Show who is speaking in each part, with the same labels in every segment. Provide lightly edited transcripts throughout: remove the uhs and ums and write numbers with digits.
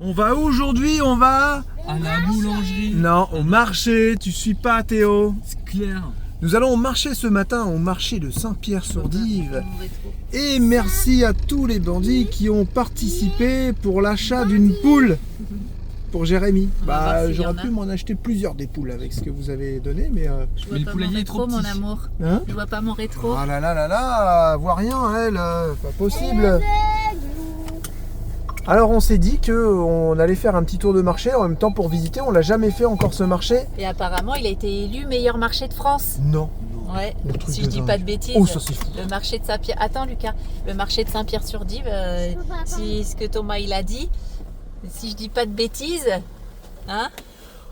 Speaker 1: Aujourd'hui, on va...
Speaker 2: À la boulangerie.
Speaker 1: Non, au marché, tu suis pas Théo.
Speaker 2: C'est clair.
Speaker 1: Nous allons au marché ce matin, au marché de Saint-Pierre-sur-Dive. Et merci à tous les bandits qui ont participé pour l'achat d'une poule. Pour Jérémy. J'aurais pu m'en acheter plusieurs des poules avec ce que vous avez donné, mais...
Speaker 3: Je vois pas mon rétro, mon amour.
Speaker 1: Hein?
Speaker 3: Je vois pas mon rétro.
Speaker 1: Ah là là là là, voit rien elle, pas possible. Alors on s'est dit qu'on allait faire un petit tour de marché en même temps pour visiter, on l'a jamais fait encore ce marché.
Speaker 3: Et apparemment il a été élu meilleur marché de France.
Speaker 1: Non.
Speaker 3: Ouais,
Speaker 1: truc
Speaker 3: si
Speaker 1: de
Speaker 3: je dis
Speaker 1: dingue.
Speaker 3: pas de bêtises.
Speaker 1: Oh ça c'est fou.
Speaker 3: Le marché de Saint-Pierre. Attends Lucas, le marché de Saint-Pierre-sur-Dive, si ce que Thomas il a dit, si je dis pas de bêtises, hein?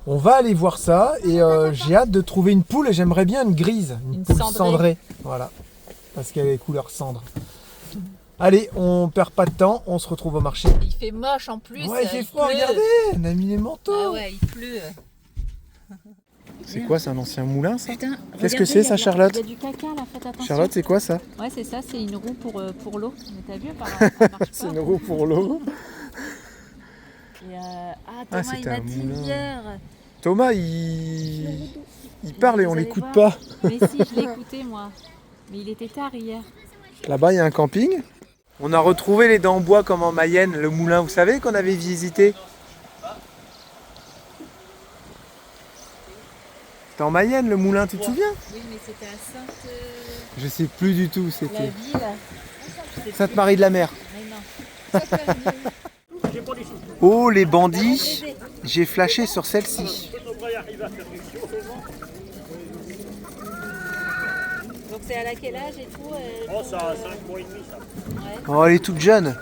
Speaker 1: On va aller voir ça et j'ai hâte de trouver une poule et j'aimerais bien une grise, une poule cendrée. Voilà, parce qu'elle est couleur cendre. Allez, on perd pas de temps, on se retrouve au marché.
Speaker 3: Il fait moche en plus.
Speaker 1: Ouais, il fait froid,
Speaker 3: pleut.
Speaker 1: regardez, on a mis les manteaux.
Speaker 3: Ah ouais, il pleut.
Speaker 1: C'est quoi, c'est un ancien moulin ça?
Speaker 3: Putain,
Speaker 1: Qu'est-ce que c'est ça, Charlotte?
Speaker 3: Il y a du caca là, faites attention.
Speaker 1: Charlotte, c'est quoi ça?
Speaker 3: Ouais, c'est ça, c'est une roue pour l'eau. Mais t'as vu, elle marche
Speaker 1: C'est
Speaker 3: pas.
Speaker 1: une roue pour l'eau.
Speaker 3: Et Thomas, il
Speaker 1: c'était
Speaker 3: m'a
Speaker 1: un
Speaker 3: dit
Speaker 1: moulin.
Speaker 3: hier.
Speaker 1: Thomas, il parle et on
Speaker 3: Vous allez
Speaker 1: l'écoute
Speaker 3: voir.
Speaker 1: pas.
Speaker 3: Mais si, je l'ai écouté moi. Mais il était tard hier.
Speaker 1: Là-bas, il y a un camping. On a retrouvé les dents en bois comme en Mayenne, le moulin, vous savez, qu'on avait visité. C'était en Mayenne, le moulin, tu te souviens?
Speaker 3: Oui, mais c'était à Sainte...
Speaker 1: Je sais plus du tout où
Speaker 3: la
Speaker 1: c'était.
Speaker 3: ville.
Speaker 1: Sainte-Marie-de-la-Mer.
Speaker 3: Mais non.
Speaker 1: Oh, les bandits, j'ai flashé sur celle-ci.
Speaker 3: Donc c'est à quel âge et tout
Speaker 4: Oh, ça a 5 mois et demi, ça.
Speaker 3: Ouais.
Speaker 1: Oh, elle est toute jeune.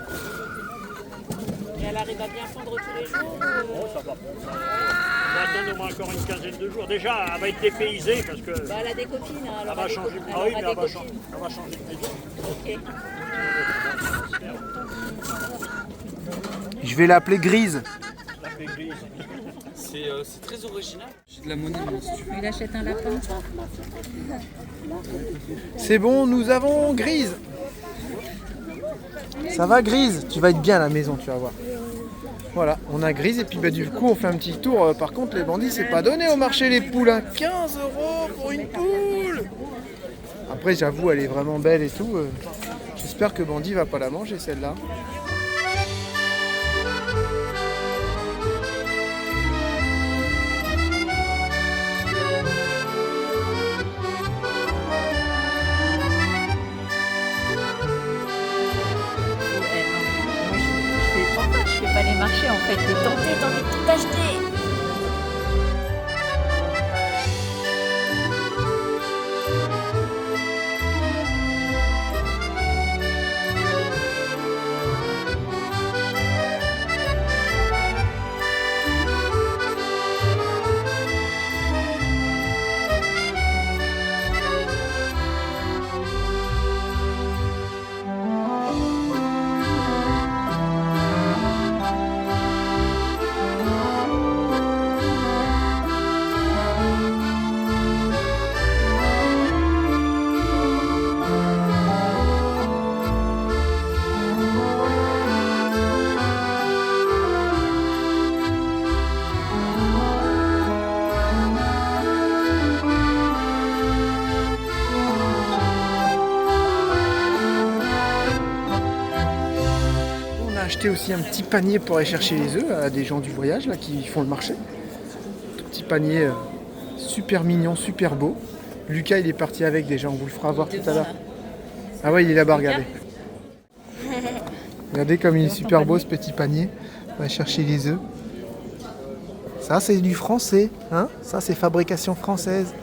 Speaker 3: Et elle arrive à bien fondre tous les jours
Speaker 4: Oh, ça va. On va attendre au moins encore une quinzaine de jours. Déjà, elle va être dépaysée parce que
Speaker 3: Bah, elle a des copines. Hein,
Speaker 4: elle
Speaker 3: alors
Speaker 4: va
Speaker 3: elle a
Speaker 4: changer.
Speaker 3: des co-
Speaker 4: Ah oui,
Speaker 3: elle
Speaker 4: mais
Speaker 3: aura
Speaker 4: elle
Speaker 3: des
Speaker 4: va
Speaker 3: copines.
Speaker 4: changer de maison.
Speaker 3: Ok.
Speaker 1: Je vais l'appeler Grise.
Speaker 4: La pégrisse.
Speaker 2: C'est très original. J'ai de la monnaie, moi, si tu veux.
Speaker 3: Il achète un lapin.
Speaker 1: C'est bon, nous avons Grise. Ça va Grise? Tu vas être bien à la maison, tu vas voir. Voilà, on a Grise et puis du coup on fait un petit tour. Par contre les bandits c'est pas donné au marché les poules. Hein. 15 € pour une poule. Après j'avoue elle est vraiment belle et tout. J'espère que Bandit va pas la manger celle-là.
Speaker 3: Moi, je fais pas les marchés en fait. T'es tenté, t'as envie de tout acheter.
Speaker 1: On a acheté aussi un petit panier pour aller chercher les œufs à des gens du voyage là, qui font le marché. Tout petit panier super mignon, super beau. Lucas il est parti avec déjà, on vous le fera voir tout à l'heure. Ah ouais il est là-bas, regardez. Regardez comme il est super beau ce petit panier. On va chercher les œufs. Ça c'est du français, hein? Ça c'est fabrication française.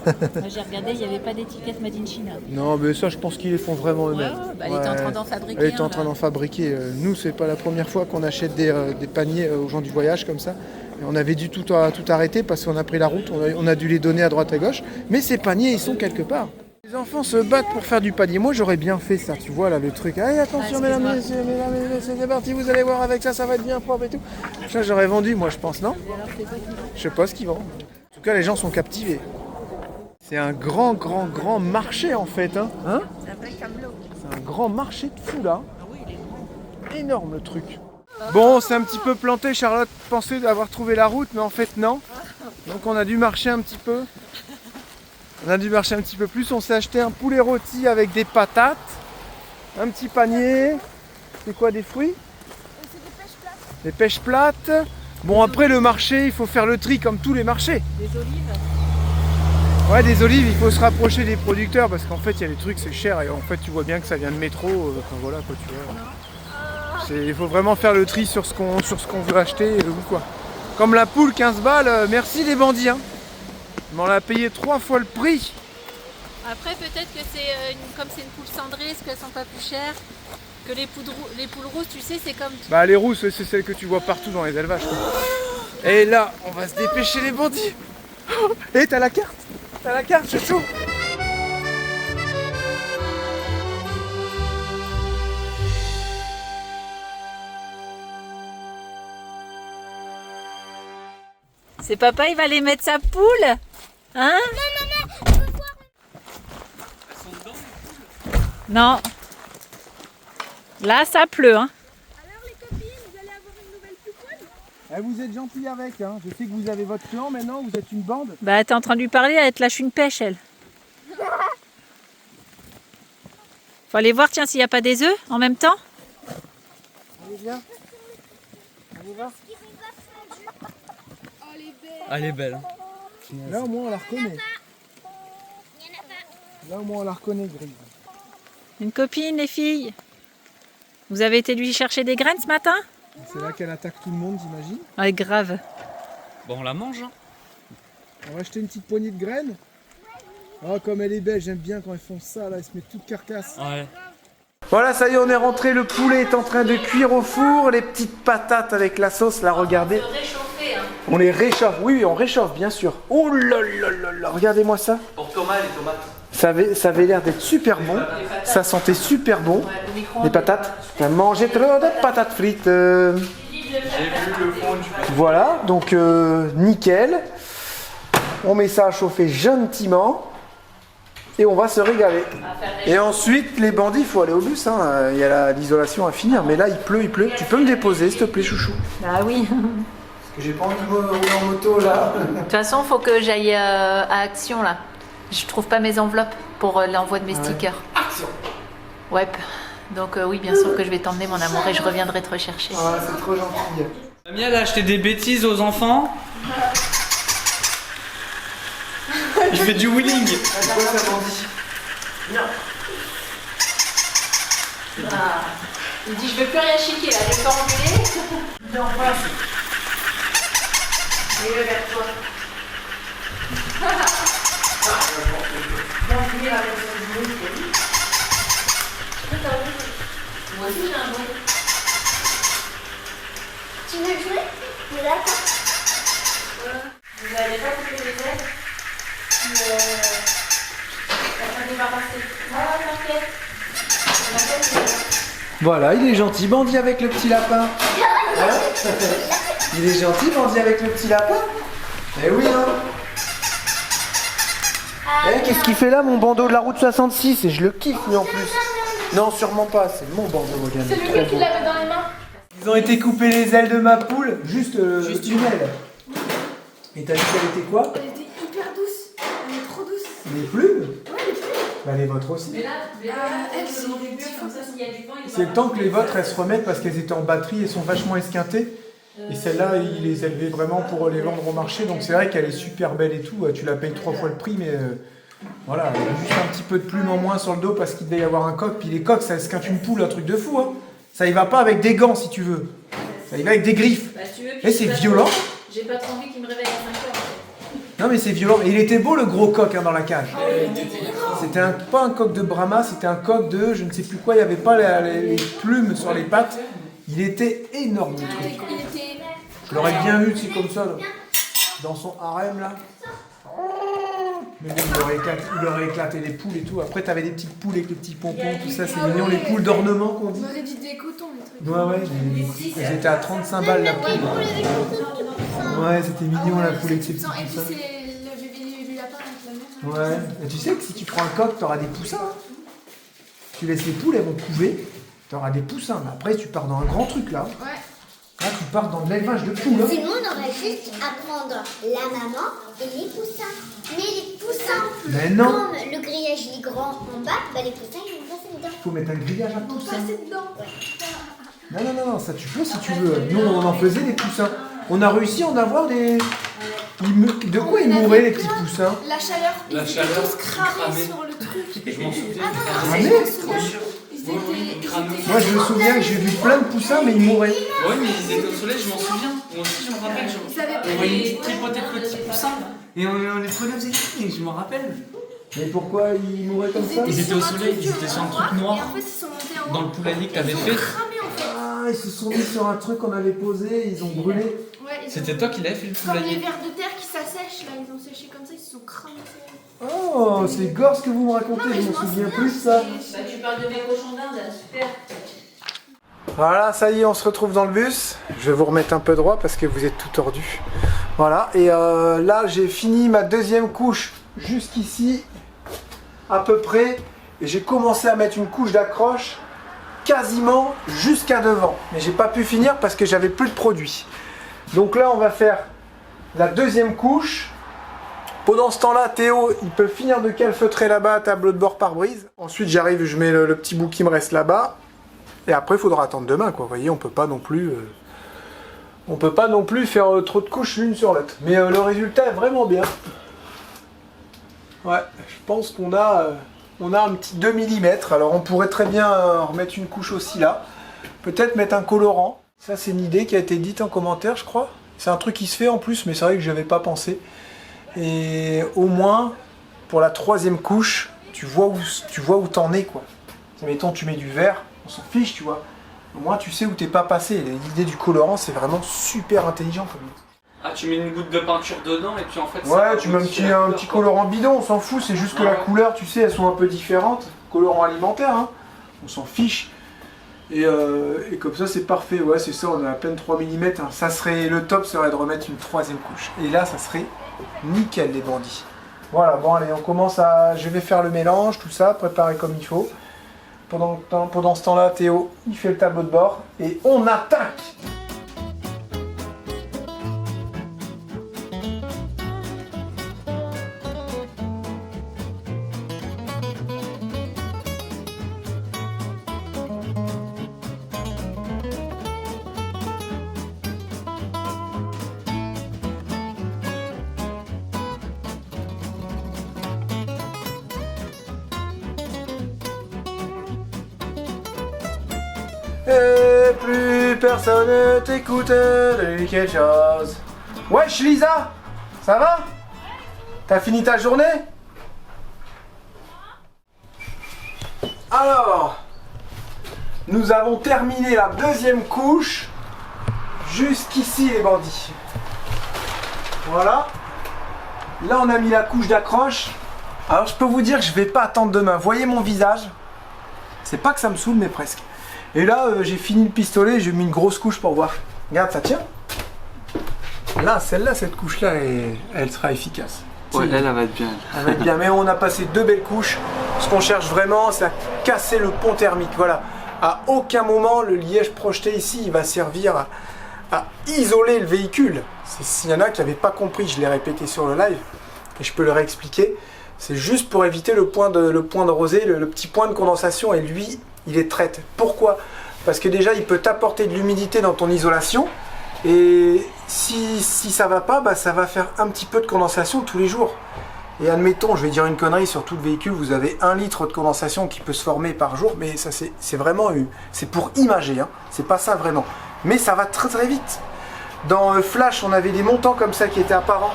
Speaker 3: Moi j'ai regardé, il n'y avait pas d'étiquette Made in China.
Speaker 1: Non mais ça je pense qu'ils les font vraiment eux-mêmes.
Speaker 3: Elle était en train d'en fabriquer.
Speaker 1: Elle était en
Speaker 3: un,
Speaker 1: train
Speaker 3: là.
Speaker 1: d'en fabriquer. Nous, c'est pas la première fois qu'on achète des paniers aux gens du voyage comme ça. Et on avait dû tout arrêter parce qu'on a pris la route, on a dû les donner à droite à gauche. Mais ces paniers, ils sont quelque part. Les enfants se battent pour faire du panier. Moi, j'aurais bien fait ça, tu vois, là, le truc. Allez, attention, mesdames, messieurs, c'est parti, vous allez voir avec ça, ça va être bien propre et tout. Ça, j'aurais vendu, moi, je pense, non? Je sais pas ce qu'ils vendent. En tout cas, les gens sont captivés. C'est un grand marché, en fait, hein? C'est un grand marché de fou, là. Énorme, le truc. Bon, on s'est un petit peu planté. Charlotte pensait avoir trouvé la route, mais en fait non. Donc on a dû marcher un petit peu. On a dû marcher un petit peu plus. On s'est acheté un poulet rôti avec des patates, un petit panier. C'est quoi, des fruits?
Speaker 5: C'est des pêches plates.
Speaker 1: Des pêches plates. Bon, après le marché, il faut faire le tri comme tous les marchés.
Speaker 3: Des olives.
Speaker 1: Ouais, des olives, il faut se rapprocher des producteurs parce qu'en fait, il y a des trucs, c'est cher et en fait, tu vois bien que ça vient de métro. Enfin voilà, quoi, tu vois. Il faut vraiment faire le tri sur ce qu'on veut acheter ou quoi. Comme la poule, 15 balles, merci les bandits. Hein. Mais on l'a payé 3 fois le prix.
Speaker 3: Après, peut-être que c'est comme c'est une poule cendrée, est-ce qu'elles sont pas plus chères que les poules rousses, tu sais, c'est comme...
Speaker 1: Bah les rousses, c'est celles que tu vois partout dans les élevages. Quoi. Et là, on va se dépêcher les bandits. Et t'as la carte? T'as la carte, c'est tout.
Speaker 3: C'est papa, il va aller mettre sa poule. Hein? Non. Là, ça pleut. Hein.
Speaker 5: Alors les copines, vous allez avoir une nouvelle poupoune?
Speaker 1: Eh, vous êtes gentils avec, hein. Je sais que vous avez votre clan maintenant, vous êtes une bande.
Speaker 3: Bah, t'es en train de lui parler, elle te lâche une pêche, elle. Faut aller voir, tiens, s'il n'y a pas des œufs en même temps.
Speaker 1: Allez, viens. On y va.
Speaker 5: Oh les belles.
Speaker 2: Elle est belle. Hein.
Speaker 1: Là au moins on la reconnaît. Là au moins on la reconnaît, Grise.
Speaker 3: Une copine, les filles. Vous avez été lui chercher des graines ce matin?
Speaker 1: C'est là qu'elle attaque tout le monde, j'imagine.
Speaker 3: Ouais, grave.
Speaker 2: Bon, on la mange. Hein.
Speaker 1: On va acheter une petite poignée de graines. Oh, comme elle est belle, j'aime bien quand elles font ça, là, elles se mettent toutes carcasses.
Speaker 2: Ouais.
Speaker 1: Voilà, ça y est, on est rentré, le poulet est en train de cuire au four, les petites patates avec la sauce, là, regardez.
Speaker 3: Réchauffer, hein.
Speaker 1: On les réchauffe, oui, on réchauffe, bien sûr. Oh là là là là, regardez-moi ça.
Speaker 2: Pour Thomas, les tomates.
Speaker 1: Ça avait l'air d'être super bon, ça sentait super bon. Les patates, t'as mangé trop de patates frites.
Speaker 2: J'ai vu le fond du...
Speaker 1: Voilà, donc nickel. On met ça à chauffer gentiment. Et on va se régaler. Et ensuite, les bandits, il faut aller au bus. Hein. Il y a l'isolation à finir. Mais là, il pleut. Tu peux me déposer, s'il te plaît, chouchou?
Speaker 3: Ah oui.
Speaker 1: Parce que j'ai pas envie de rouler en moto, là.
Speaker 3: De toute façon, il faut que j'aille à Action, là. Je trouve pas mes enveloppes pour l'envoi de mes stickers.
Speaker 1: Action.
Speaker 3: Ouais. Donc oui, bien sûr que je vais t'emmener, mon amour, et je reviendrai te rechercher.
Speaker 1: Ah, c'est trop gentil.
Speaker 2: Damien, elle a acheté des bêtises aux enfants. Il fait du wheeling.
Speaker 1: C'est quoi ça, bandit?
Speaker 3: Il dit, je veux plus rien chiquer, là, je vais t'enlever.
Speaker 1: Viens en face.
Speaker 3: Et le vers toi. Moi aussi, j'ai un bruit.
Speaker 5: Tu veux jouer? Mais d'accord.
Speaker 3: Vous n'allez pas couper les ailes? Ça va débarrasser. Ah, t'inquiète.
Speaker 1: Voilà, il est gentil, bandit avec le petit lapin. Hein? Il est gentil, bandit avec le petit lapin. Eh oui, hein. Eh, qu'est-ce qu'il fait là, mon bandeau de la route 66? Et je le kiffe, lui, en plus. Non, sûrement pas, c'est mon bandeau, regarde.
Speaker 5: C'est le gars qui l'avait dans les mains.
Speaker 1: Ils ont été couper les ailes de ma poule, juste une aile. Et t'as dit qu'elle était quoi?
Speaker 5: Elle était hyper douce. Elle est trop douce.
Speaker 1: Les plumes?
Speaker 5: Ouais, les plumes.
Speaker 1: Bah les vôtres aussi.
Speaker 5: Elle, c'est des petits comme ça.
Speaker 1: C'est le temps que les vôtres elles se remettent parce qu'elles étaient en batterie et sont vachement esquintées. Et celle-là, ils les élevaient vraiment pour les vendre au marché. Donc c'est vrai qu'elle est super belle et tout. Tu la payes 3 fois le prix, mais voilà, elle a juste un petit peu de plumes en moins sur le dos parce qu'il devait y avoir un coq. Puis les coqs, ça esquinte une poule, un truc de fou. Hein. Ça y va pas avec des gants si tu veux. Ça y va avec des griffes.
Speaker 3: Bah, si tu veux,
Speaker 1: Et c'est violent.
Speaker 3: J'ai pas trop envie qu'il me réveille à 5 heures.
Speaker 1: Non mais c'est violent. Et il était beau le gros coq hein, dans la cage. C'était pas un coq de Brahma, c'était un coq de je ne sais plus quoi. Il n'y avait pas les plumes sur les pattes. Il était énorme le truc. Je l'aurais bien vu, c'est comme ça, là, dans son harem là. Mais bon, il aurait éclaté les poules et tout. Après, t'avais des petites poules avec les petits pompons, tout ça, c'est mignon. Les poules d'ornement qu'on dit.
Speaker 5: On aurait dit des cotons, les trucs.
Speaker 1: Ouais, elles étaient à 35 balles la poule. Ouais, c'était mignon la poule avec ses petits
Speaker 5: Et puis
Speaker 1: poussins.
Speaker 5: c'est le bébé du lapin avec la mère.
Speaker 1: Ouais, et tu sais que si tu prends un coq, t'auras des poussins. Hein. Tu laisses les poules, elles vont couver. T'auras des poussins. Mais après, tu pars dans un grand truc là.
Speaker 5: Ouais.
Speaker 1: Ah, tu pars dans l'élevage de poules. Hein.
Speaker 6: Sinon, on aurait juste à prendre la maman et les poussins. Mais les poussins,
Speaker 1: Mais non.
Speaker 6: comme le grillage il est grand en bas, bah les poussins ils vont passer dedans.
Speaker 1: Il faut mettre un grillage à
Speaker 5: On
Speaker 1: poussins.
Speaker 5: passer dedans.
Speaker 1: Non, ça tu peux si tu veux. Nous, on en faisait des poussins. On a réussi à en avoir des... De quoi ils mouraient, les petits poussins?
Speaker 5: La chaleur, ils
Speaker 2: La
Speaker 5: étaient
Speaker 2: chaleur,
Speaker 5: tous cramés
Speaker 2: cramés.
Speaker 5: sur le truc.
Speaker 2: Je m'en souviens.
Speaker 5: Ah non,
Speaker 1: Ah,
Speaker 5: je
Speaker 1: mais-
Speaker 5: me souviens. Ils étaient
Speaker 1: Moi, je me souviens que j'ai vu plein de poussins, mais ils mouraient.
Speaker 2: Ouais, mais ils étaient au soleil, je m'en souviens. Moi aussi, je me rappelle.
Speaker 5: Ils avaient
Speaker 2: On voyait une petite tripotée de petits poussins. Et on les prenait, on faisait des je m'en rappelle.
Speaker 1: Mais pourquoi ils mouraient comme ça?
Speaker 2: Ils étaient au soleil, ils étaient sur un truc noir.
Speaker 5: Et en fait, ils sont montés en haut.
Speaker 2: Dans le poulailler que t'avais
Speaker 5: Ils ont
Speaker 2: fait.
Speaker 5: cramé en fait.
Speaker 1: Ah, ils se sont mis sur un truc qu'on avait posé, ils ont brûlé.
Speaker 5: Ouais, ils ont-
Speaker 2: C'était toi qui l'avais fait le
Speaker 5: Comme les
Speaker 2: poulailler.
Speaker 5: vers de terre qui s'assèchent là, ils ont séché comme ça, ils se sont cramés.
Speaker 1: Oh, c'est gore ce que vous me racontez, je m'en souviens plus de ça.
Speaker 3: Bah, tu parles de mes cochons d'Inde, super.
Speaker 1: Voilà, ça y est, on se retrouve dans le bus. Je vais vous remettre un peu droit parce que vous êtes tout tordu. Voilà, et là j'ai fini ma deuxième couche jusqu'ici, à peu près. Et j'ai commencé à mettre une couche d'accroche quasiment jusqu'à devant. Mais j'ai pas pu finir parce que j'avais plus de produit. Donc là, on va faire la deuxième couche. Pendant ce temps-là, Théo, il peut finir de calfeutrer là-bas, tableau de bord pare-brise. Ensuite, j'arrive, je mets le petit bout qui me reste là-bas. Et après, il faudra attendre demain, quoi. Vous voyez, on peut pas non plus faire trop de couches l'une sur l'autre. Mais le résultat est vraiment bien. Ouais, je pense qu'on a un petit 2 mm. Alors, on pourrait très bien remettre une couche aussi là. Peut-être mettre un colorant. Ça, c'est une idée qui a été dite en commentaire, je crois. C'est un truc qui se fait en plus, mais c'est vrai que je n'avais pas pensé. Et au moins, pour la troisième couche, tu vois où t'en es, quoi. Mettons, tu mets du vert, on s'en fiche, tu vois. Au moins, tu sais où t'es pas passé. L'idée du colorant, c'est vraiment super intelligent. Comme
Speaker 2: Ah, tu mets une goutte de peinture dedans et puis en fait.
Speaker 1: ouais, tu mets un petit colorant bidon, on s'en fout. C'est juste que la couleur, tu sais, elles sont un peu différentes. Colorant alimentaire, hein. On s'en fiche. Et comme ça, c'est parfait. Ouais, c'est ça, on a à peine 3 mm. Hein. Ça serait, le top serait de remettre une troisième couche. Et là, ça serait nickel, les bandits. Voilà, bon, allez, on commence à... Je vais faire le mélange, tout ça, préparer comme il faut. Pendant ce temps-là, Théo, il fait le tableau de bord. Et on attaque! Et plus personne ne t'écoute, dis quelque chose. Wesh Lisa, ça va? T'as fini ta journée? Alors, nous avons terminé la deuxième couche. Jusqu'ici les bandits. Voilà. Là on a mis la couche d'accroche. Alors je peux vous dire que je vais pas attendre demain. Voyez mon visage. C'est pas que ça me saoule mais presque. Et là, j'ai fini le pistolet, j'ai mis une grosse couche pour voir. Regarde, ça tient. Là, celle-là, cette couche-là, elle sera efficace.
Speaker 2: Ouais, elle va être bien.
Speaker 1: Elle va être bien, mais on a passé 2 belles couches. Ce qu'on cherche vraiment, c'est à casser le pont thermique. Voilà. À aucun moment, le liège projeté ici, il va servir à isoler le véhicule. S'il y en a qui n'avaient pas compris, je l'ai répété sur le live, et je peux le réexpliquer. C'est juste pour éviter le point de rosée, le petit point de condensation, et lui, il les traite. Pourquoi? Parce que déjà, il peut t'apporter de l'humidité dans ton isolation. Et si ça va pas, bah, ça va faire un petit peu de condensation tous les jours. Et admettons, je vais dire une connerie, sur tout le véhicule, vous avez 1 litre de condensation qui peut se former par jour. Mais ça, c'est vraiment... C'est pour imager, hein. C'est pas ça vraiment. Mais ça va très très vite. Dans Flash, on avait des montants comme ça qui étaient apparents.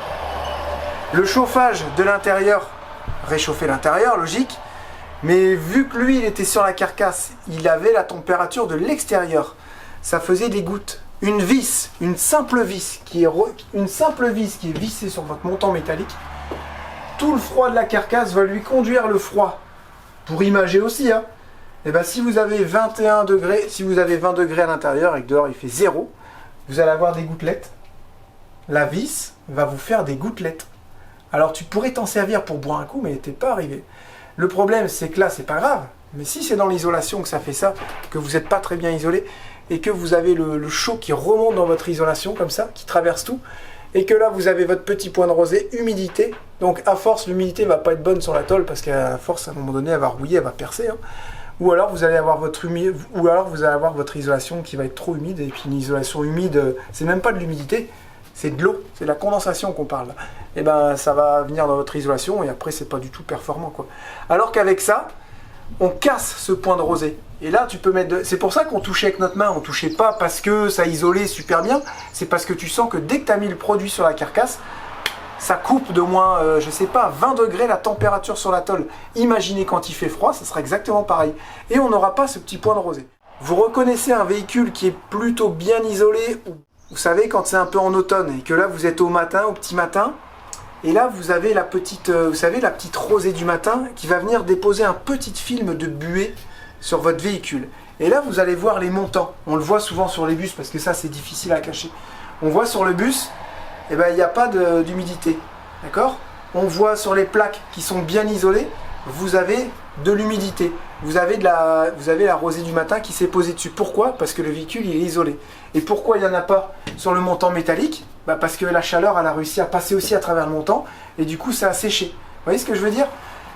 Speaker 1: Le chauffage de l'intérieur réchauffait l'intérieur, logique. Mais vu que lui, il était sur la carcasse, il avait la température de l'extérieur. Ça faisait des gouttes. Une vis, une simple vis qui est vissée sur votre montant métallique, tout le froid de la carcasse va lui conduire le froid. Pour imager aussi, hein. Et ben si vous avez 21 degrés, si vous avez 20 degrés à l'intérieur et que dehors il fait 0, vous allez avoir des gouttelettes. La vis va vous faire des gouttelettes. Alors tu pourrais t'en servir pour boire un coup, mais t'es pas arrivé. Le problème, c'est que là, c'est pas grave. Mais si c'est dans l'isolation que ça fait ça, que vous n'êtes pas très bien isolé, et que vous avez le chaud qui remonte dans votre isolation comme ça, qui traverse tout, et que là vous avez votre petit point de rosée, humidité. Donc à force, l'humidité va pas être bonne sur la tôle parce qu'à force, à un moment donné, elle va rouiller, elle va percer. Hein. Ou alors vous allez avoir votre isolation qui va être trop humide. Et puis une isolation humide, c'est même pas de l'humidité, c'est de l'eau, c'est de la condensation qu'on parle. Et ben ça va venir dans votre isolation et après c'est pas du tout performant quoi. Alors qu'avec ça, on casse ce point de rosée. Et là tu peux mettre. C'est pour ça qu'on touchait avec notre main. On touchait pas parce que ça isolait super bien. C'est parce que tu sens que dès que tu as mis le produit sur la carcasse, ça coupe de moins, je sais pas, 20 degrés la température sur la tôle. Imaginez quand il fait froid, ça sera exactement pareil. Et on n'aura pas ce petit point de rosée. Vous reconnaissez un véhicule qui est plutôt bien isolé, vous savez quand c'est un peu en automne et que là vous êtes au matin, au petit matin, et là vous avez la petite, vous savez, la petite rosée du matin qui va venir déposer un petit film de buée sur votre véhicule. Et là vous allez voir les montants. On le voit souvent sur les bus parce que ça c'est difficile à cacher. On voit sur le bus, eh ben, il n'y a pas d'humidité, d'accord? On voit sur les plaques qui sont bien isolées, vous avez de l'humidité. Vous avez la rosée du matin qui s'est posée dessus. Pourquoi? Parce que le véhicule il est isolé. Et pourquoi il n'y en a pas sur le montant métallique? Bah parce que la chaleur elle a réussi à passer aussi à travers le montant et du coup ça a séché. Vous voyez ce que je veux dire?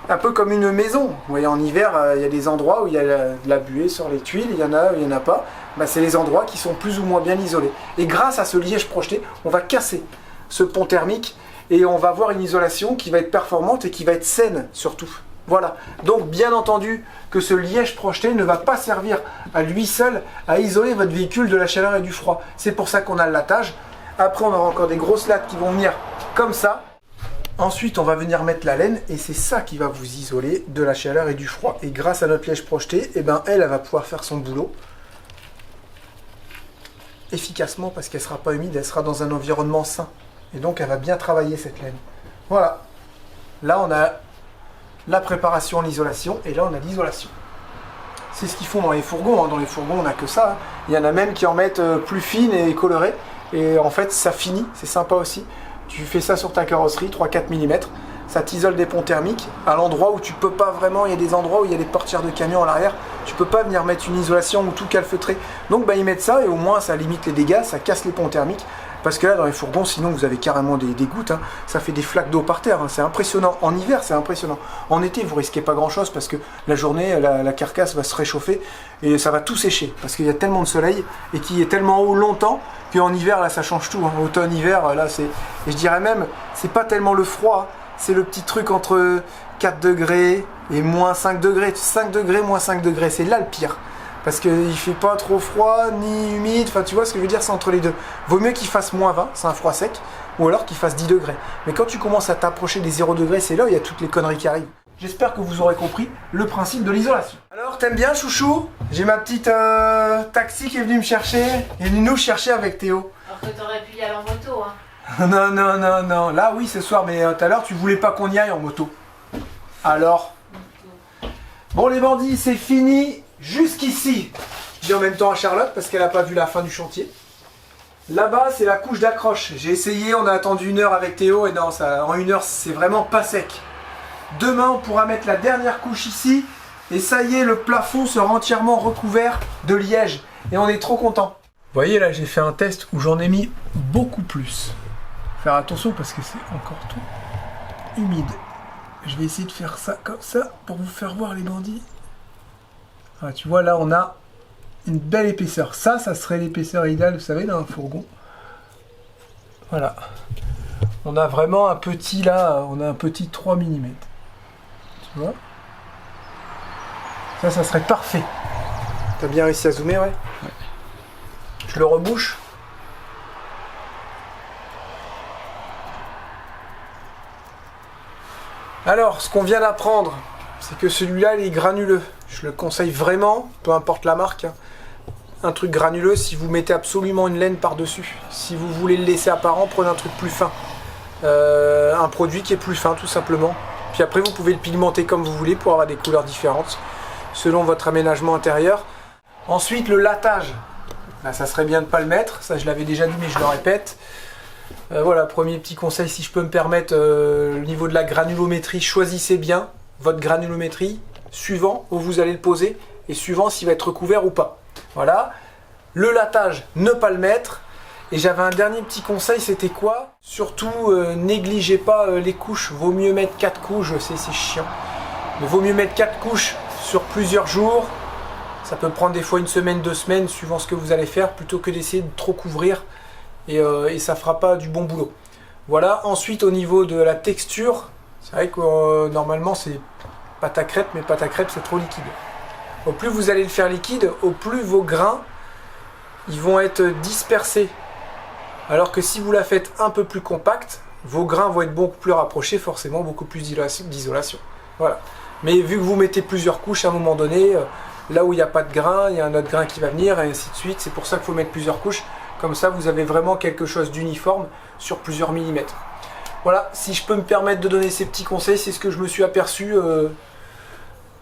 Speaker 1: Un peu comme une maison. Vous voyez, en hiver, il y a des endroits où il y a de la buée sur les tuiles, il y en a où il n'y en a pas. Bah, c'est les endroits qui sont plus ou moins bien isolés. Et grâce à ce liège projeté, on va casser ce pont thermique et on va avoir une isolation qui va être performante et qui va être saine surtout. Voilà. Donc bien entendu que ce liège projeté ne va pas servir à lui seul à isoler votre véhicule de la chaleur et du froid. C'est pour ça qu'on a le lattage. Après on aura encore des grosses lattes qui vont venir comme ça. Ensuite, on va venir mettre la laine et c'est ça qui va vous isoler de la chaleur et du froid. Et grâce à notre liège projeté, eh ben, elle va pouvoir faire son boulot efficacement parce qu'elle ne sera pas humide, elle sera dans un environnement sain. Et donc, elle va bien travailler cette laine. Voilà. Là, on a la préparation, l'isolation et là, on a l'isolation. C'est ce qu'ils font dans les fourgons. Hein. Dans les fourgons, on n'a que ça. Hein. Il y en a même qui en mettent plus fines et colorées. Et en fait, ça finit. C'est sympa aussi. Tu fais ça sur ta carrosserie, 3-4 mm, ça t'isole des ponts thermiques, à l'endroit où tu peux pas vraiment, il y a des endroits où il y a des portières de camion à l'arrière, tu peux pas venir mettre une isolation ou tout calfeutrer. Donc bah, ils mettent ça et au moins ça limite les dégâts, ça casse les ponts thermiques, parce que là dans les fourgons, sinon vous avez carrément des gouttes, hein. Ça fait des flaques d'eau par terre, hein. C'est impressionnant. En hiver c'est impressionnant. En été vous risquez pas grand chose parce que la journée, la carcasse va se réchauffer et ça va tout sécher, parce qu'il y a tellement de soleil et qui est tellement haut longtemps, en hiver là ça change tout, hein. Automne-hiver là c'est, et je dirais même c'est pas tellement le froid, c'est le petit truc entre 4 degrés et moins 5 degrés, 5 degrés, moins 5 degrés, c'est là le pire, parce qu'il fait pas trop froid ni humide, enfin tu vois ce que je veux dire, c'est entre les deux. Vaut mieux qu'il fasse moins 20, c'est un froid sec, ou alors qu'il fasse 10 degrés, mais quand tu commences à t'approcher des 0 degrés, c'est là où il y a toutes les conneries qui arrivent. J'espère que vous aurez compris le principe de l'isolation. Alors, t'aimes bien, chouchou? J'ai ma petite taxi qui est venue me chercher. Elle est venue nous chercher avec Théo.
Speaker 3: Alors que t'aurais pu y aller en moto, hein.
Speaker 1: Non. Là, oui, ce soir, mais tout à l'heure, tu voulais pas qu'on y aille en moto. Alors? Bon, les bandits, c'est fini jusqu'ici. Je dis en même temps à Charlotte parce qu'elle n'a pas vu la fin du chantier. Là-bas, c'est la couche d'accroche. J'ai essayé, on a attendu 1 heure avec Théo et non, ça, en 1 heure, c'est vraiment pas sec. Demain, on pourra mettre la dernière couche ici. Et ça y est, le plafond sera entièrement recouvert de liège. Et on est trop content. Vous voyez, là, j'ai fait un test où j'en ai mis beaucoup plus. Faire attention parce que c'est encore tout humide. Je vais essayer de faire ça comme ça pour vous faire voir les bandits. Ah, tu vois, là, on a une belle épaisseur. Ça serait l'épaisseur idéale, vous savez, d'un fourgon. Voilà. On a vraiment un petit, là, on a un petit 3 mm. Tu vois? Ça serait parfait. T'as bien réussi à zoomer, ouais? Ouais. Je le rebouche. Alors, ce qu'on vient d'apprendre, c'est que celui-là, il est granuleux. Je le conseille vraiment, peu importe la marque. Hein. Un truc granuleux, si vous mettez absolument une laine par-dessus. Si vous voulez le laisser apparent, prenez un truc plus fin. Un produit qui est plus fin, tout simplement. Puis après, vous pouvez le pigmenter comme vous voulez pour avoir des couleurs différentes, selon votre aménagement intérieur. Ensuite, le lattage. Là, ça serait bien de ne pas le mettre. Ça, je l'avais déjà dit, mais je le répète. Voilà, premier petit conseil, si je peux me permettre, au niveau de la granulométrie, choisissez bien votre granulométrie, suivant où vous allez le poser, et suivant s'il va être recouvert ou pas. Voilà. Le lattage, ne pas le mettre. Et j'avais un dernier petit conseil, c'était quoi? Surtout, négligez pas les couches. Vaut mieux mettre 4 couches, je sais, c'est chiant. Mais vaut mieux mettre 4 couches sur plusieurs jours. Ça peut prendre des fois 1 semaine, 2 semaines, suivant ce que vous allez faire, plutôt que d'essayer de trop couvrir. Et ça fera pas du bon boulot. Voilà, ensuite au niveau de la texture, c'est vrai que normalement c'est pâte à crêpes, mais pâte à crêpes c'est trop liquide. Au plus vous allez le faire liquide, au plus vos grains ils vont être dispersés. Alors que si vous la faites un peu plus compacte, vos grains vont être beaucoup plus rapprochés, forcément beaucoup plus d'isolation. Voilà. Mais vu que vous mettez plusieurs couches à un moment donné, là où il n'y a pas de grain, il y a un autre grain qui va venir, et ainsi de suite. C'est pour ça qu'il faut mettre plusieurs couches. Comme ça, vous avez vraiment quelque chose d'uniforme sur plusieurs millimètres. Voilà, si je peux me permettre de donner ces petits conseils, c'est ce que je me suis aperçu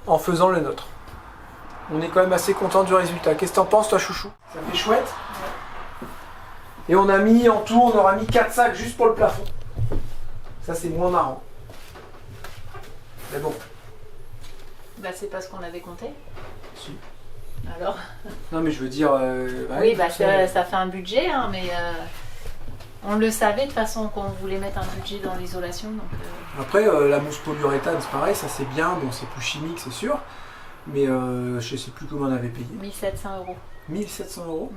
Speaker 1: en faisant le nôtre. On est quand même assez content du résultat. Qu'est-ce que t'en penses, toi, chouchou? Ça fait chouette? Et on a mis en tout, on aura mis 4 sacs juste pour le plafond. Ça, c'est moins marrant. Mais bon.
Speaker 3: Bah, c'est pas ce qu'on avait compté.
Speaker 1: Si.
Speaker 3: Alors
Speaker 1: Non, mais je veux dire...
Speaker 3: oui, bah, ça fait un budget, hein, mais on le savait de toute façon qu'on voulait mettre un budget dans l'isolation.
Speaker 1: Après, la mousse polyuréthane, c'est pareil, ça c'est bien. Bon, c'est plus chimique, c'est sûr. Mais je sais plus comment on avait payé.
Speaker 3: 1 700 €.
Speaker 1: 1 700 €.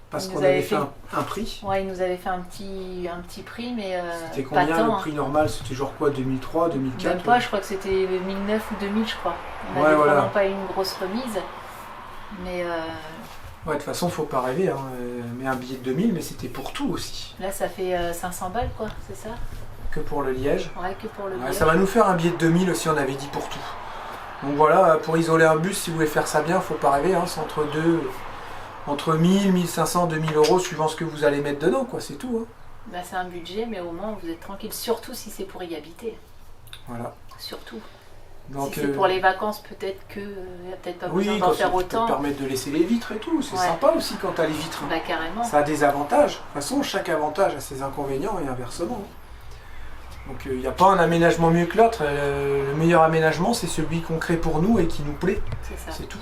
Speaker 1: Parce
Speaker 3: Il
Speaker 1: qu'on
Speaker 3: nous
Speaker 1: avait
Speaker 3: avait
Speaker 1: fait un prix.
Speaker 3: Ouais, il nous avait fait un petit prix, mais
Speaker 1: C'était
Speaker 3: pas
Speaker 1: combien
Speaker 3: tant,
Speaker 1: le prix normal? C'était genre quoi, 2003, 2004?
Speaker 3: Même pas, je crois que c'était 1009 ou 2000, je crois. On
Speaker 1: Ouais,
Speaker 3: avait
Speaker 1: voilà.
Speaker 3: vraiment pas une grosse remise. Mais
Speaker 1: Ouais, de toute façon, faut pas rêver. Hein. Mais un billet de 2000, mais c'était pour tout aussi.
Speaker 3: là, ça fait 500 balles, quoi, c'est ça?
Speaker 1: Que pour le liège.
Speaker 3: Ouais, que pour le
Speaker 1: Ouais,
Speaker 3: liège.
Speaker 1: ça va nous faire un billet de 2000 aussi, on avait dit pour tout. Donc voilà, pour isoler un bus, si vous voulez faire ça bien, faut pas rêver. Hein. C'est entre 1000, 1500, 2000 € suivant ce que vous allez mettre dedans, quoi, c'est tout. Hein.
Speaker 3: Bah, c'est un budget, mais au moins vous êtes tranquille, surtout si c'est pour y habiter.
Speaker 1: Voilà.
Speaker 3: Surtout.
Speaker 1: Donc,
Speaker 3: si c'est pour les vacances, peut-être que y a peut-être pas besoin
Speaker 1: oui,
Speaker 3: d'en
Speaker 1: quand ça
Speaker 3: faire
Speaker 1: peut
Speaker 3: autant.
Speaker 1: te permettre de laisser les vitres et tout, c'est
Speaker 3: Ouais.
Speaker 1: sympa aussi quand t'as les vitres.
Speaker 3: Bah carrément.
Speaker 1: Ça a des avantages. De toute façon, chaque avantage a ses inconvénients et inversement. Donc il n'y a pas un aménagement mieux que l'autre. Le meilleur aménagement, c'est celui qu'on crée pour nous et qui nous plaît.
Speaker 3: C'est ça.
Speaker 1: C'est tout.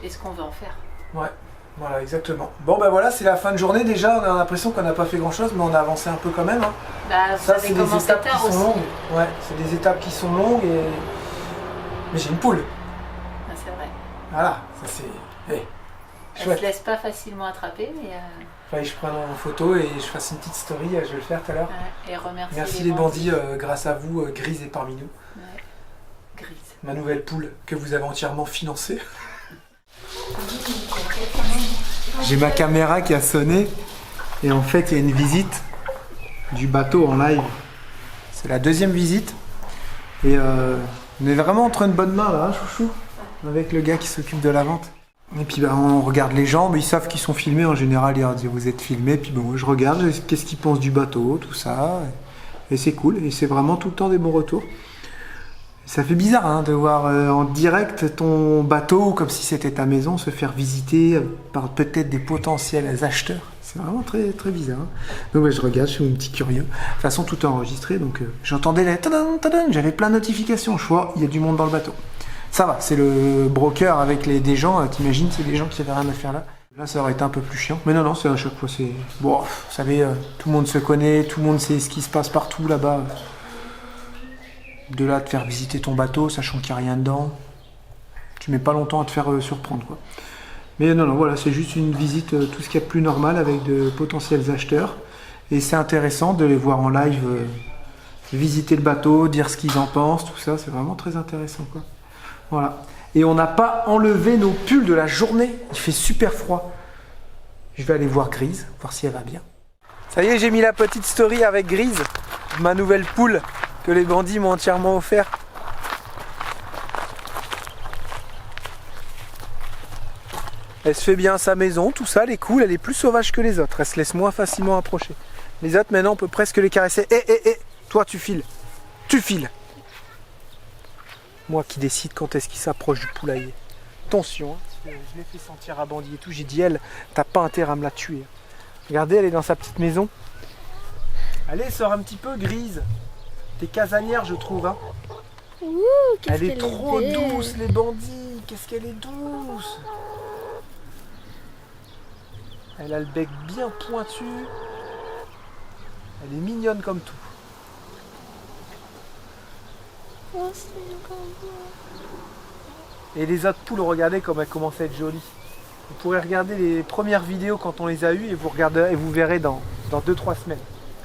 Speaker 3: Et ce qu'on veut en faire.
Speaker 1: Ouais, voilà, exactement. Bon, ben voilà, c'est la fin de journée déjà. On a l'impression qu'on n'a pas fait grand-chose, mais on a avancé un peu quand même. Hein.
Speaker 3: Bah, vous
Speaker 1: Ça,
Speaker 3: avez
Speaker 1: c'est des
Speaker 3: commencé
Speaker 1: étapes qui
Speaker 3: tard
Speaker 1: sont
Speaker 3: aussi.
Speaker 1: longues. Ouais, c'est des étapes qui sont longues et... Mais j'ai une poule.
Speaker 3: Ah, c'est vrai.
Speaker 1: Voilà, ça c'est... Hey,
Speaker 3: Elle
Speaker 1: chouette.
Speaker 3: se laisse pas facilement attraper, mais
Speaker 1: Fallait que je prenne en photo et je fasse une petite story, je vais le faire tout à l'heure.
Speaker 3: ouais, et remercier
Speaker 1: Merci les bandits, grâce à vous, Grise est parmi nous.
Speaker 3: Ouais. Grise.
Speaker 1: Ma nouvelle poule que vous avez entièrement financée. J'ai ma caméra qui a sonné et en fait il y a une visite du bateau en live. C'est la deuxième visite et on est vraiment entre une bonne main là, hein, chouchou, avec le gars qui s'occupe de la vente. Et puis bah, on regarde les gens, mais ils savent qu'ils sont filmés en général, ils leur disent vous êtes filmés, puis bon je regarde qu'est-ce qu'ils pensent du bateau, tout ça, et c'est cool, et c'est vraiment tout le temps des bons retours. Ça fait bizarre hein, de voir en direct ton bateau, comme si c'était ta maison, se faire visiter par peut-être des potentiels acheteurs. C'est vraiment très, très bizarre. Hein. Donc ouais, je regarde, je suis un petit curieux. De toute façon, tout est enregistré, donc j'entendais les tadam, tadam, j'avais plein de notifications. Je vois, il y a du monde dans le bateau. Ça va, c'est le broker avec des gens, t'imagines, c'est des gens qui n'avaient rien à faire là. Là, ça aurait été un peu plus chiant. Mais non, c'est à chaque fois, c'est... Bon, vous savez, tout le monde se connaît, tout le monde sait ce qui se passe partout là-bas. De là, de faire visiter ton bateau, sachant qu'il n'y a rien dedans, tu mets pas longtemps à te faire surprendre, quoi. Mais non, voilà, c'est juste une visite, tout ce qu'il y a de plus normal avec de potentiels acheteurs. Et c'est intéressant de les voir en live, visiter le bateau, dire ce qu'ils en pensent, tout ça, c'est vraiment très intéressant, quoi. Voilà. Et on n'a pas enlevé nos pulls de la journée, il fait super froid. Je vais aller voir Grise, voir si elle va bien. Ça y est, j'ai mis la petite story avec Grise, ma nouvelle poule que les bandits m'ont entièrement offert. Elle se fait bien à sa maison, tout ça, elle est cool, elle est plus sauvage que les autres, elle se laisse moins facilement approcher. Les autres, maintenant, on peut presque les caresser. Toi, tu files. Tu files. Moi qui décide quand est-ce qu'il s'approche du poulailler. Attention, hein, je l'ai fait sentir à bandit et tout, j'ai dit, elle, t'as pas intérêt à me la tuer. Regardez, elle est dans sa petite maison. Allez, sors un petit peu, Grise. T'es casanière, je trouve. Hein. Elle est trop douce, les bandits. Qu'est-ce qu'elle est douce. Elle a le bec bien pointu. Elle est mignonne comme tout. Et les autres poules, regardez comme elles commencent à être jolies. Vous pourrez regarder les premières vidéos quand on les a eues et vous verrez dans 2-3 semaines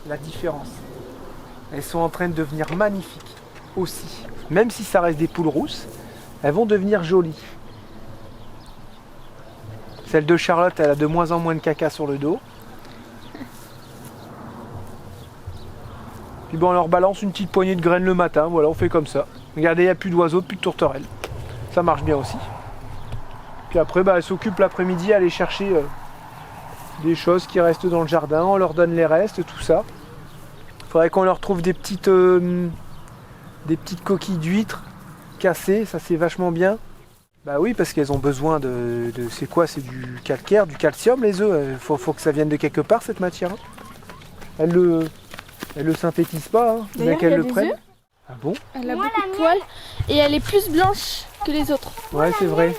Speaker 1: la différence. Elles sont en train de devenir magnifiques aussi. Même si ça reste des poules rousses, elles vont devenir jolies. Celle de Charlotte, elle a de moins en moins de caca sur le dos. Puis bon, on leur balance une petite poignée de graines le matin, voilà, on fait comme ça. Regardez, il n'y a plus d'oiseaux, plus de tourterelles. Ça marche bien aussi. Puis après, elle s'occupe l'après-midi à aller chercher des choses qui restent dans le jardin, on leur donne les restes, tout ça. Il faudrait qu'on leur trouve des petites coquilles d'huîtres cassées, ça c'est vachement bien. Bah oui, parce qu'elles ont besoin de c'est quoi? C'est du calcaire, du calcium les œufs. Faut que ça vienne de quelque part cette matière. Elles le synthétisent pas, hein, bien qu'elles le prennent. Ah bon?
Speaker 7: Elle a beaucoup de poils et elle est plus blanche que les autres.
Speaker 1: Ouais, c'est vrai.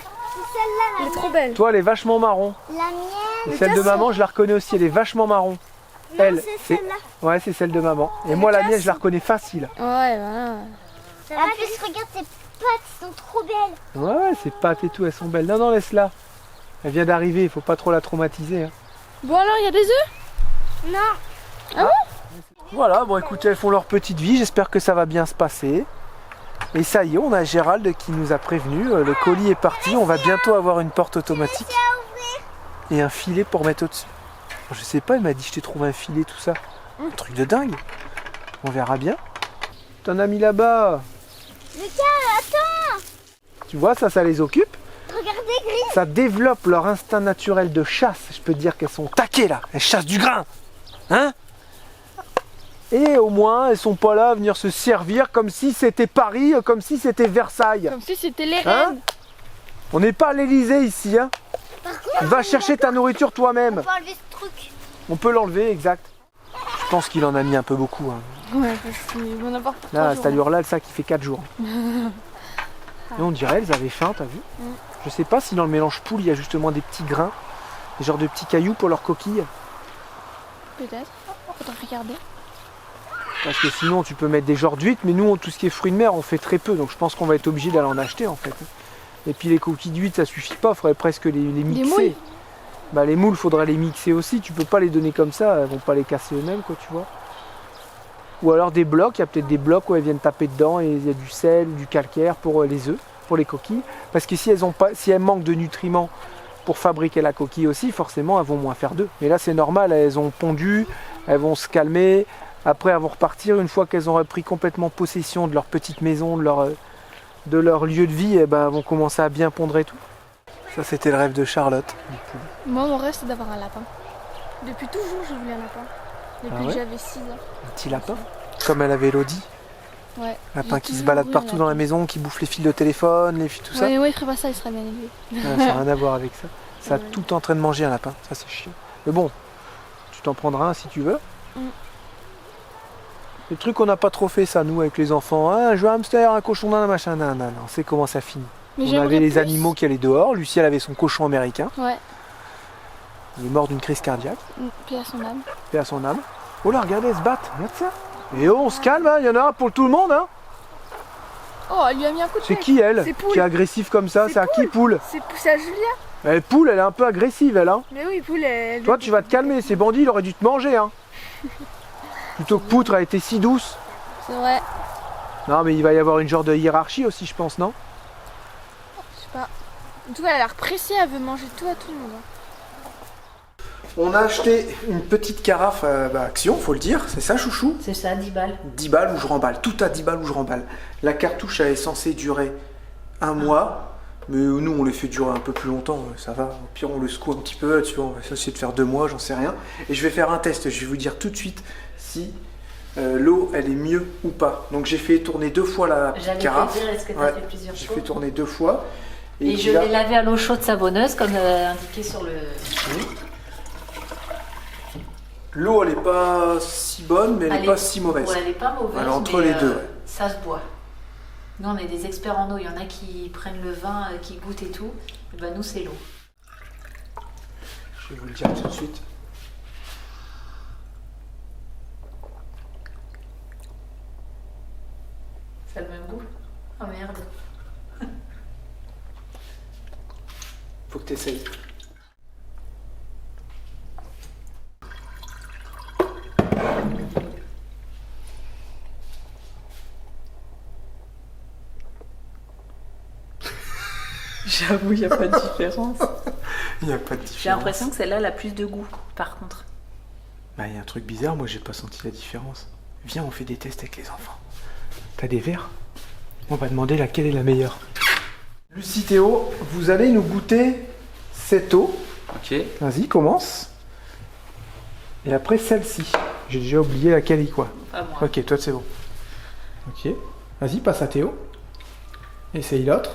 Speaker 7: Elle est trop belle.
Speaker 1: Toi, elle est vachement marron.
Speaker 6: La mienne.
Speaker 1: Et celle de maman, je la reconnais aussi, elle est vachement marron. Elle,
Speaker 6: c'est celle-là.
Speaker 1: Ouais, c'est celle de maman. Et moi, la mienne, je la reconnais facile.
Speaker 7: Ouais, voilà.
Speaker 6: En plus, regarde ses pattes, elles sont trop belles.
Speaker 1: Ouais, ses pattes et tout, elles sont belles. Non, non, laisse-la. Elle vient d'arriver, il faut pas trop la traumatiser. Hein.
Speaker 7: Bon alors, il y a des œufs?
Speaker 6: Non.
Speaker 7: Ah bon?
Speaker 1: Voilà, bon écoutez, elles font leur petite vie, j'espère que ça va bien se passer. Et ça y est, on a Gérald qui nous a prévenu, le colis est parti, on va bientôt avoir une porte automatique. Et un filet pour mettre au-dessus. Je sais pas, il m'a dit je t'ai trouvé un filet, tout ça. Un truc de dingue. On verra bien. T'en as mis là-bas.
Speaker 6: Lucas, attends.
Speaker 1: Tu vois, ça les occupe.
Speaker 6: Regardez, Gris.
Speaker 1: Ça développe leur instinct naturel de chasse. Je peux te dire qu'elles sont taquées là. Elles chassent du grain. Hein? Et au moins, elles sont pas là à venir se servir comme si c'était Paris, comme si c'était Versailles.
Speaker 7: Comme si c'était les
Speaker 1: Hein?
Speaker 7: reines.
Speaker 1: On n'est pas à l'Elysée ici. Hein?
Speaker 6: Par contre,
Speaker 1: Va chercher ta nourriture toi-même.
Speaker 6: on peut enlever ce truc.
Speaker 1: On peut l'enlever, exact. Je pense qu'il en a mis un peu beaucoup. Hein.
Speaker 7: Ouais, parce qu'ils vont avoir pour
Speaker 1: Là,
Speaker 7: 3
Speaker 1: cette
Speaker 7: jours.
Speaker 1: allure-là, le sac, il fait 4 jours. Et on dirait, elles avaient faim, t'as vu? Je sais pas si dans le mélange poule, il y a justement des petits grains, des genres de petits cailloux pour leurs coquilles.
Speaker 7: Peut-être. Faudra regarder.
Speaker 1: Parce que sinon, tu peux mettre des genres d'huîtres, mais nous, tout ce qui est fruits de mer, on fait très peu. Donc je pense qu'on va être obligé d'aller en acheter, en fait. Et puis les coquilles d'huîtres, ça suffit pas, il faudrait presque les mixer.
Speaker 7: moules.
Speaker 1: Bah, les moules, faudrait les mixer aussi. Tu peux pas les donner comme ça, elles vont pas les casser eux-mêmes, quoi, tu vois. Ou alors des blocs, il y a peut-être des blocs où elles viennent taper dedans et il y a du sel, du calcaire pour les œufs, pour les coquilles. Parce que si elles manquent de nutriments pour fabriquer la coquille aussi, forcément elles vont moins faire d'œufs. Mais là c'est normal, elles ont pondu, elles vont se calmer, après elles vont repartir. Une fois qu'elles auront pris complètement possession de leur petite maison, de leur lieu de vie, elles vont commencer à bien pondre et tout. Ça c'était le rêve de Charlotte.
Speaker 7: Moi, mon rêve, c'est d'avoir un lapin. Depuis toujours, j'ai voulu un lapin. Depuis
Speaker 1: Ah ouais?
Speaker 7: que j'avais 6 ans.
Speaker 1: Un petit lapin, comme elle avait Elodie.
Speaker 7: Ouais.
Speaker 1: Lapin
Speaker 7: J'ai
Speaker 1: qui se
Speaker 7: toujours
Speaker 1: balade
Speaker 7: voulu un
Speaker 1: partout dans la
Speaker 7: lapin.
Speaker 1: maison, qui bouffe les fils de téléphone, les fils, tout ça.
Speaker 7: Ouais, il ferait pas ça, il serait bien élevé.
Speaker 1: Ouais, ça n'a rien à voir avec ça. Ça a
Speaker 7: Ouais.
Speaker 1: tout en train de manger un lapin, ça c'est chiant. Mais bon, tu t'en prendras un si tu veux. Le truc qu'on n'a pas trop fait ça, nous, avec les enfants. Un jeu hamster, un cochon, un machin, non, on sait comment ça finit.
Speaker 7: Mais
Speaker 1: On
Speaker 7: j'aimerais
Speaker 1: avait les
Speaker 7: plus.
Speaker 1: animaux qui allaient dehors. Lucie, elle avait son cochon américain.
Speaker 7: Ouais.
Speaker 1: Il est mort d'une crise cardiaque.
Speaker 7: Puis à son âme.
Speaker 1: Paix à son âme. Oh là, regardez, elles se battent. Regarde ça. Et oh, on se calme, hein. Il y en a un pour tout le monde. Hein.
Speaker 7: Oh, elle lui a mis un coup de
Speaker 1: C'est
Speaker 7: pied.
Speaker 1: qui elle
Speaker 7: C'est Poule.
Speaker 1: qui est agressive comme ça?
Speaker 7: C'est
Speaker 1: C'est à qui Poule?
Speaker 7: C'est à Julia.
Speaker 1: Poule, elle est un peu agressive, elle. Hein.
Speaker 7: Mais oui, Poule, elle...
Speaker 1: Toi, tu vas te calmer. Ces bandits, il aurait dû te manger. Hein. Plutôt que Poutre a été si douce.
Speaker 7: C'est vrai.
Speaker 1: Non, mais il va y avoir une genre de hiérarchie aussi, je pense, non?
Speaker 7: Je sais pas. En tout cas, elle a l'air pressée, elle veut manger tout à tout le monde.
Speaker 1: On a acheté une petite carafe Action, faut le dire, c'est ça, chouchou?
Speaker 3: C'est ça, 10 balles.
Speaker 1: 10 balles ou je remballe, tout à 10 balles ou je remballe. La cartouche, elle est censée durer un mois, mais nous, on les fait durer un peu plus longtemps, ça va. Au pire, on le secoue un petit peu, tu vois, on va essayer de faire 2 mois, j'en sais rien. Et je vais faire un test, je vais vous dire tout de suite si l'eau, elle est mieux ou pas. Donc j'ai fait tourner 2 fois la petite
Speaker 3: J'allais
Speaker 1: carafe.
Speaker 3: te dire, est-ce que tu as
Speaker 1: Ouais,
Speaker 3: fait plusieurs
Speaker 1: j'ai
Speaker 3: fois?
Speaker 1: fait tourner 2 fois.
Speaker 3: Et
Speaker 1: puis
Speaker 3: je
Speaker 1: là-
Speaker 3: l'ai lavé à l'eau chaude savonneuse, comme indiqué sur le...
Speaker 1: L'eau, elle est pas si bonne, mais elle est pas si mauvaise.
Speaker 3: Ouais, elle n'est pas mauvaise,
Speaker 1: Elle est entre
Speaker 3: mais,
Speaker 1: les deux, ouais.
Speaker 3: ça se boit. Nous, on est des experts en eau. Il y en a qui prennent le vin, qui goûtent et tout. Et ben, nous, c'est l'eau.
Speaker 1: Je vais vous le dire tout de suite.
Speaker 3: Ça a le même goût? Oh merde.
Speaker 1: Faut que tu essayes.
Speaker 3: J'avoue, il n'y a pas de différence.
Speaker 1: Il n'y a pas de différence.
Speaker 3: J'ai l'impression que celle-là a plus de goût, par contre.
Speaker 1: Bah, il y a un truc bizarre, moi j'ai pas senti la différence. Viens, on fait des tests avec les enfants. T'as des verres? On va demander laquelle est la meilleure. Lucie, Théo, vous allez nous goûter cette eau.
Speaker 2: Ok.
Speaker 1: Vas-y, commence. Et après celle-ci. J'ai déjà oublié laquelle est quoi.
Speaker 3: Pas moi.
Speaker 1: Ok, toi c'est bon. Ok. Vas-y, passe à Théo. Essaye l'autre.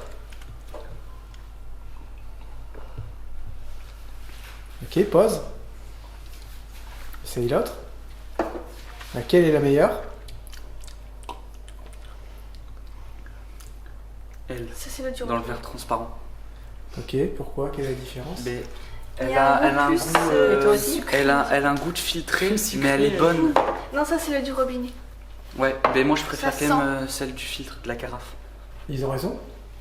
Speaker 1: Ok, pause. Essaye l'autre. Laquelle est la meilleure?
Speaker 2: Elle,
Speaker 7: Ça, c'est le dur.
Speaker 2: dans le verre transparent.
Speaker 1: Ok, pourquoi? Quelle est la différence?
Speaker 2: Mais
Speaker 7: Il
Speaker 2: elle
Speaker 7: y a
Speaker 2: a un
Speaker 7: plus,
Speaker 2: goût.
Speaker 3: Et toi aussi?
Speaker 2: Elle a un goût de filtré, mais elle est bonne.
Speaker 7: Non, ça, c'est le du robinet.
Speaker 2: Ouais, mais moi je préfère
Speaker 7: Ça
Speaker 2: quand même celle du filtre, de la carafe.
Speaker 1: Ils ont raison?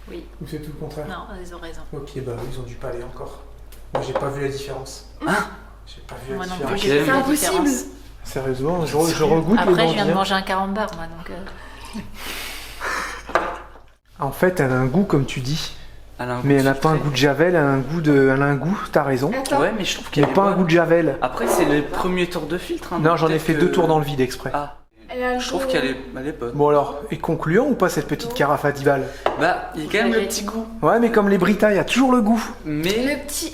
Speaker 3: Oui.
Speaker 1: Ou c'est tout le contraire?
Speaker 3: Non, ils ont raison.
Speaker 1: Ok, bah ils ont dû pas aller encore. Moi j'ai pas vu la différence.
Speaker 2: Hein?
Speaker 1: J'ai pas vu
Speaker 3: Moi
Speaker 1: la
Speaker 3: non plus,
Speaker 1: différence.
Speaker 3: j'ai vu
Speaker 2: C'est
Speaker 3: la
Speaker 7: impossible.
Speaker 3: différence.
Speaker 1: Sérieusement, je regoute
Speaker 3: Après,
Speaker 1: le
Speaker 3: je viens de
Speaker 1: bandit.
Speaker 3: manger un carambar, moi, donc...
Speaker 1: En fait, elle a un goût comme tu dis,
Speaker 2: Elle a un
Speaker 1: mais
Speaker 2: goût
Speaker 1: elle n'a pas un
Speaker 2: filtré.
Speaker 1: goût de javel, elle a un goût de... Elle a un goût, t'as raison.
Speaker 7: Attends.
Speaker 2: Ouais, mais je trouve
Speaker 1: Mais
Speaker 2: qu'elle est
Speaker 1: pas un
Speaker 2: bonne.
Speaker 1: goût de javel.
Speaker 2: Après, c'est le premier tour de filtre. Hein,
Speaker 1: Non,
Speaker 2: donc
Speaker 1: j'en ai
Speaker 2: peut-être
Speaker 1: fait
Speaker 2: que-
Speaker 1: 2 tours dans le vide exprès.
Speaker 2: Ah,
Speaker 7: Elle a un
Speaker 2: je trouve
Speaker 7: goût-
Speaker 2: qu'elle est bonne.
Speaker 1: Bon alors, est concluant ou pas cette petite carafe à 10 balles?
Speaker 2: Bah, il y a quand même le petit goût.
Speaker 1: Ouais, mais comme les Brita, il y a toujours le goût.
Speaker 2: Mais.
Speaker 7: Le petit...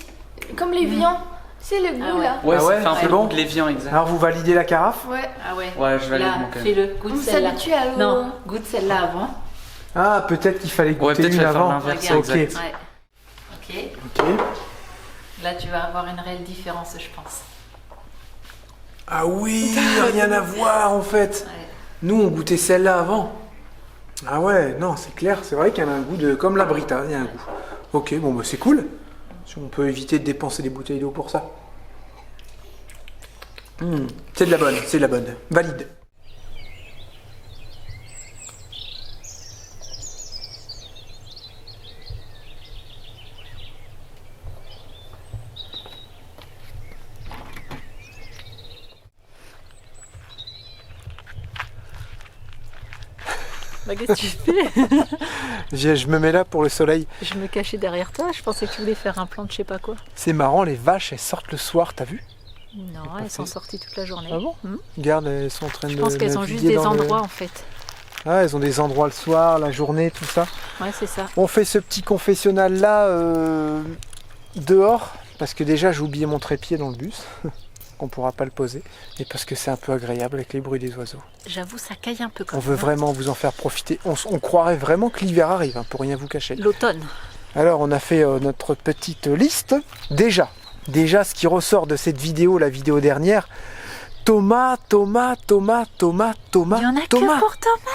Speaker 7: Comme les viands. C'est le goût,
Speaker 3: Ah ouais.
Speaker 7: là.
Speaker 2: Ouais,
Speaker 1: Ah
Speaker 2: ça
Speaker 1: ouais,
Speaker 2: fait un
Speaker 1: c'est
Speaker 2: peu
Speaker 1: bon.
Speaker 2: le goût de l'évian, exact.
Speaker 1: Alors vous validez la carafe?
Speaker 7: Ouais.
Speaker 3: Ah ouais.
Speaker 2: Ouais, je valide
Speaker 3: Là,
Speaker 2: moi quand même.
Speaker 3: fais-le, goûte
Speaker 7: On
Speaker 3: celle-là.
Speaker 7: s'habitue à l'eau.
Speaker 3: Non, goûte celle-là avant.
Speaker 1: Ah, peut-être qu'il fallait
Speaker 2: Ouais,
Speaker 1: goûter
Speaker 2: peut-être
Speaker 1: une
Speaker 2: qu'il va faire
Speaker 1: avant.
Speaker 2: l'inverse,
Speaker 3: Regarde.
Speaker 1: Ok,
Speaker 2: exact.
Speaker 3: Ouais. Ok.
Speaker 1: ok.
Speaker 3: Là, tu vas avoir une réelle différence, je pense.
Speaker 1: Ah oui, rien à voir en fait.
Speaker 3: Ouais.
Speaker 1: Nous, on goûtait celle-là avant. Ah ouais, non, c'est clair, c'est vrai qu'elle a un goût de... Comme la Brita, il y a un goût. Ok, bon, bah c'est cool. Si on peut éviter de dépenser des bouteilles d'eau pour ça. C'est de la bonne, c'est de la bonne. Valide.
Speaker 3: Bah, qu'est-ce que tu fais?
Speaker 1: Je me mets là pour le soleil.
Speaker 3: Je me cachais derrière toi, je pensais que tu voulais faire un plan de je sais pas quoi.
Speaker 1: C'est marrant, les vaches, elles sortent le soir, t'as vu?
Speaker 3: Non,
Speaker 1: pas
Speaker 3: elles sont
Speaker 1: fait.
Speaker 3: sorties toute la journée.
Speaker 1: Ah bon?
Speaker 3: Hmm.
Speaker 1: Regarde, elles sont en train de...
Speaker 3: Je pense qu'elles ont juste
Speaker 1: naviguer
Speaker 3: des
Speaker 1: dans le-
Speaker 3: endroits en fait.
Speaker 1: Ah, elles ont des endroits le soir, la journée, tout ça.
Speaker 3: Ouais, c'est ça.
Speaker 1: On fait ce petit confessionnal là dehors parce que déjà j'ai oublié mon trépied dans le bus qu'on pourra pas le poser et parce que c'est un peu agréable avec les bruits des oiseaux.
Speaker 3: J'avoue, ça caille un peu quand
Speaker 1: On
Speaker 3: même.
Speaker 1: veut vraiment vous en faire profiter. On croirait vraiment que l'hiver arrive, hein, pour rien vous cacher.
Speaker 3: L'automne.
Speaker 1: Alors on a fait notre petite liste. Déjà ce qui ressort de cette vidéo, la vidéo dernière, Thomas.
Speaker 3: Il y en a que pour Thomas.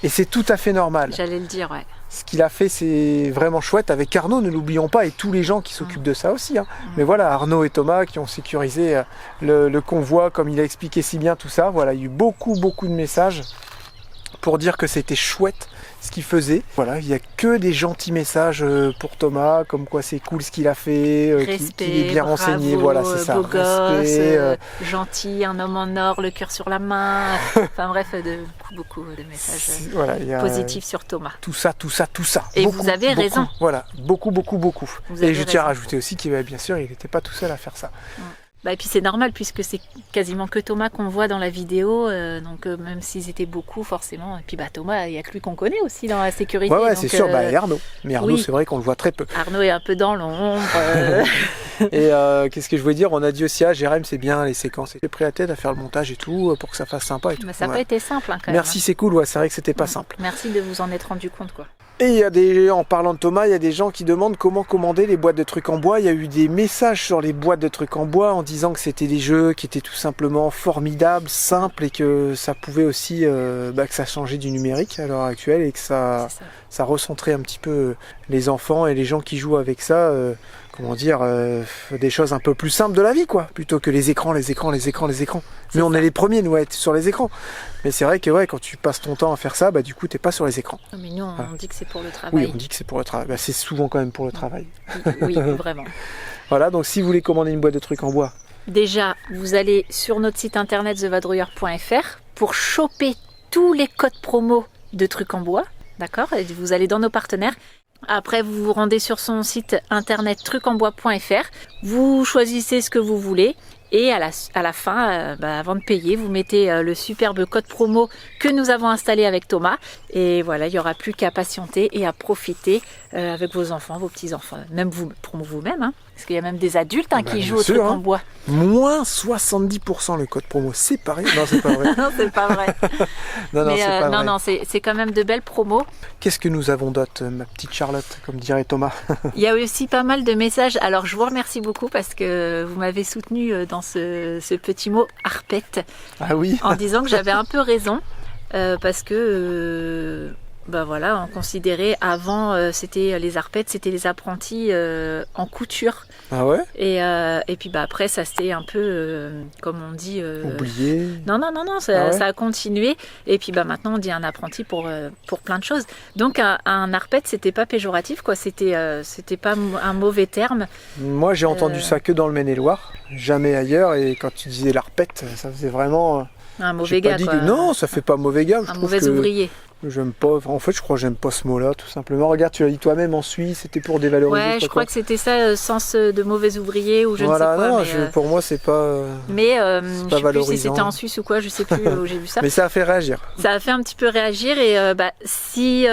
Speaker 1: Et c'est tout à fait normal.
Speaker 3: J'allais le dire, ouais.
Speaker 1: Ce qu'il a fait, c'est vraiment chouette avec Arnaud, ne l'oublions pas, et tous les gens qui s'occupent de ça aussi. Hein. Mais voilà, Arnaud et Thomas qui ont sécurisé le convoi, comme il a expliqué si bien tout ça. Voilà, il y a eu beaucoup de messages pour dire que c'était chouette ce qu'il faisait. Voilà, il n'y a que des gentils messages pour Thomas, comme quoi c'est cool ce qu'il a fait,
Speaker 3: Respect,
Speaker 1: qu'il est bien
Speaker 3: bravo,
Speaker 1: renseigné. Voilà, c'est ça.
Speaker 3: beau gosse,
Speaker 1: Respect,
Speaker 3: gentil, un homme en or, le cœur sur la main. Enfin bref, beaucoup de messages
Speaker 1: voilà, il y a,
Speaker 3: positifs sur Thomas.
Speaker 1: tout ça.
Speaker 3: Et vous avez raison.
Speaker 1: Voilà, beaucoup.
Speaker 3: Vous
Speaker 1: Et
Speaker 3: avez
Speaker 1: je tiens à
Speaker 3: raison.
Speaker 1: rajouter aussi qu'il bien sûr, il n'était pas tout seul à faire ça.
Speaker 3: Bah, et puis c'est normal puisque c'est quasiment que Thomas qu'on voit dans la vidéo, donc même s'ils étaient beaucoup forcément. Et puis bah Thomas, il n'y a que lui qu'on connaît aussi dans la sécurité.
Speaker 1: Ouais,
Speaker 3: donc,
Speaker 1: c'est sûr, et Arnaud. Mais Arnaud,
Speaker 3: oui.
Speaker 1: c'est vrai qu'on le voit très peu.
Speaker 3: Arnaud est un peu dans l'ombre.
Speaker 1: Et qu'est-ce que je voulais dire? On a dit aussi à Jérém, c'est bien les séquences. J'ai pris la tête à faire le montage et tout, pour que ça fasse sympa et tout.
Speaker 3: Mais ça n'a
Speaker 1: Ouais.
Speaker 3: pas été simple hein, quand
Speaker 1: Merci, c'est cool, ouais, c'est vrai que c'était pas
Speaker 3: même.
Speaker 1: simple.
Speaker 3: Merci de vous en être rendu compte quoi.
Speaker 1: Et il y a en parlant de Thomas, il y a des gens qui demandent comment commander les boîtes de trucs en bois. Il y a eu des messages sur les boîtes de trucs en bois en disant que c'était des jeux qui étaient tout simplement formidables, simples et que ça pouvait aussi, que ça changeait du numérique à l'heure actuelle et que ça
Speaker 3: C'est ça.
Speaker 1: recentrait un petit peu les enfants et les gens qui jouent avec ça. comment dire, des choses un peu plus simples de la vie, quoi, plutôt que les écrans. Mais on est les premiers, nous, à être sur les écrans. Mais c'est vrai que ouais, quand tu passes ton temps à faire ça, bah du coup, t'es pas sur les écrans.
Speaker 3: Mais nous, on dit que c'est pour le travail.
Speaker 1: Oui, on dit que c'est pour le travail. Bah, c'est souvent quand même pour le travail.
Speaker 3: Oui, vraiment.
Speaker 1: Voilà, donc si vous voulez commander une boîte de trucs en bois,
Speaker 3: Déjà, vous allez sur notre site internet thevadrouilleur.fr pour choper tous les codes promo de trucs en bois. D'accord? Et vous allez dans nos partenaires. Après, vous vous rendez sur son site internet trucenbois.fr. Vous choisissez ce que vous voulez. Et à la fin, avant de payer, vous mettez le superbe code promo que nous avons installé avec Thomas. Et voilà, il n'y aura plus qu'à patienter et à profiter avec vos enfants, vos petits-enfants. Même vous, pour vous-même. Hein, parce qu'il y a même des adultes qui jouent au truc en bois.
Speaker 1: Moins 70% le code promo, c'est pareil. Non, c'est pas vrai.
Speaker 3: Non, c'est pas vrai.
Speaker 1: non,
Speaker 3: c'est quand même de belles promos.
Speaker 1: Qu'est-ce que nous avons d'autre, ma petite Charlotte, comme dirait Thomas?
Speaker 3: Il y a aussi pas mal de messages. Alors, je vous remercie beaucoup parce que vous m'avez soutenu dans ce petit mot arpette.
Speaker 1: Ah oui.
Speaker 3: En disant que j'avais un peu raison parce que voilà, on considérait avant c'était les arpettes, c'était les apprentis en couture.
Speaker 1: Ah ouais.
Speaker 3: Et puis après ça s'était un peu comme on dit
Speaker 1: oublié.
Speaker 3: Non, ça a continué. Et puis maintenant on dit un apprenti pour plein de choses. Donc un arpette c'était pas péjoratif quoi, c'était pas un mauvais terme.
Speaker 1: Moi j'ai entendu ça que dans le Maine-et-Loire, jamais ailleurs, et quand tu disais l'arpette, ça faisait vraiment
Speaker 3: un mauvais gars quoi.
Speaker 1: Non, ça fait pas mauvais gars.
Speaker 3: Un mauvais ouvrier.
Speaker 1: J'aime pas, en fait je crois que j'aime pas ce mot-là tout simplement. Regarde, tu l'as dit toi-même en Suisse, c'était pour dévaloriser.
Speaker 3: Ouais, je crois que c'était ça, sens de mauvais ouvrier ou je ne sais quoi.
Speaker 1: Non, pour moi c'est pas.
Speaker 3: Mais
Speaker 1: je sais
Speaker 3: plus si c'était en Suisse ou quoi, je sais plus où j'ai vu ça.
Speaker 1: Mais ça a fait réagir.
Speaker 3: Ça a fait un petit peu réagir et si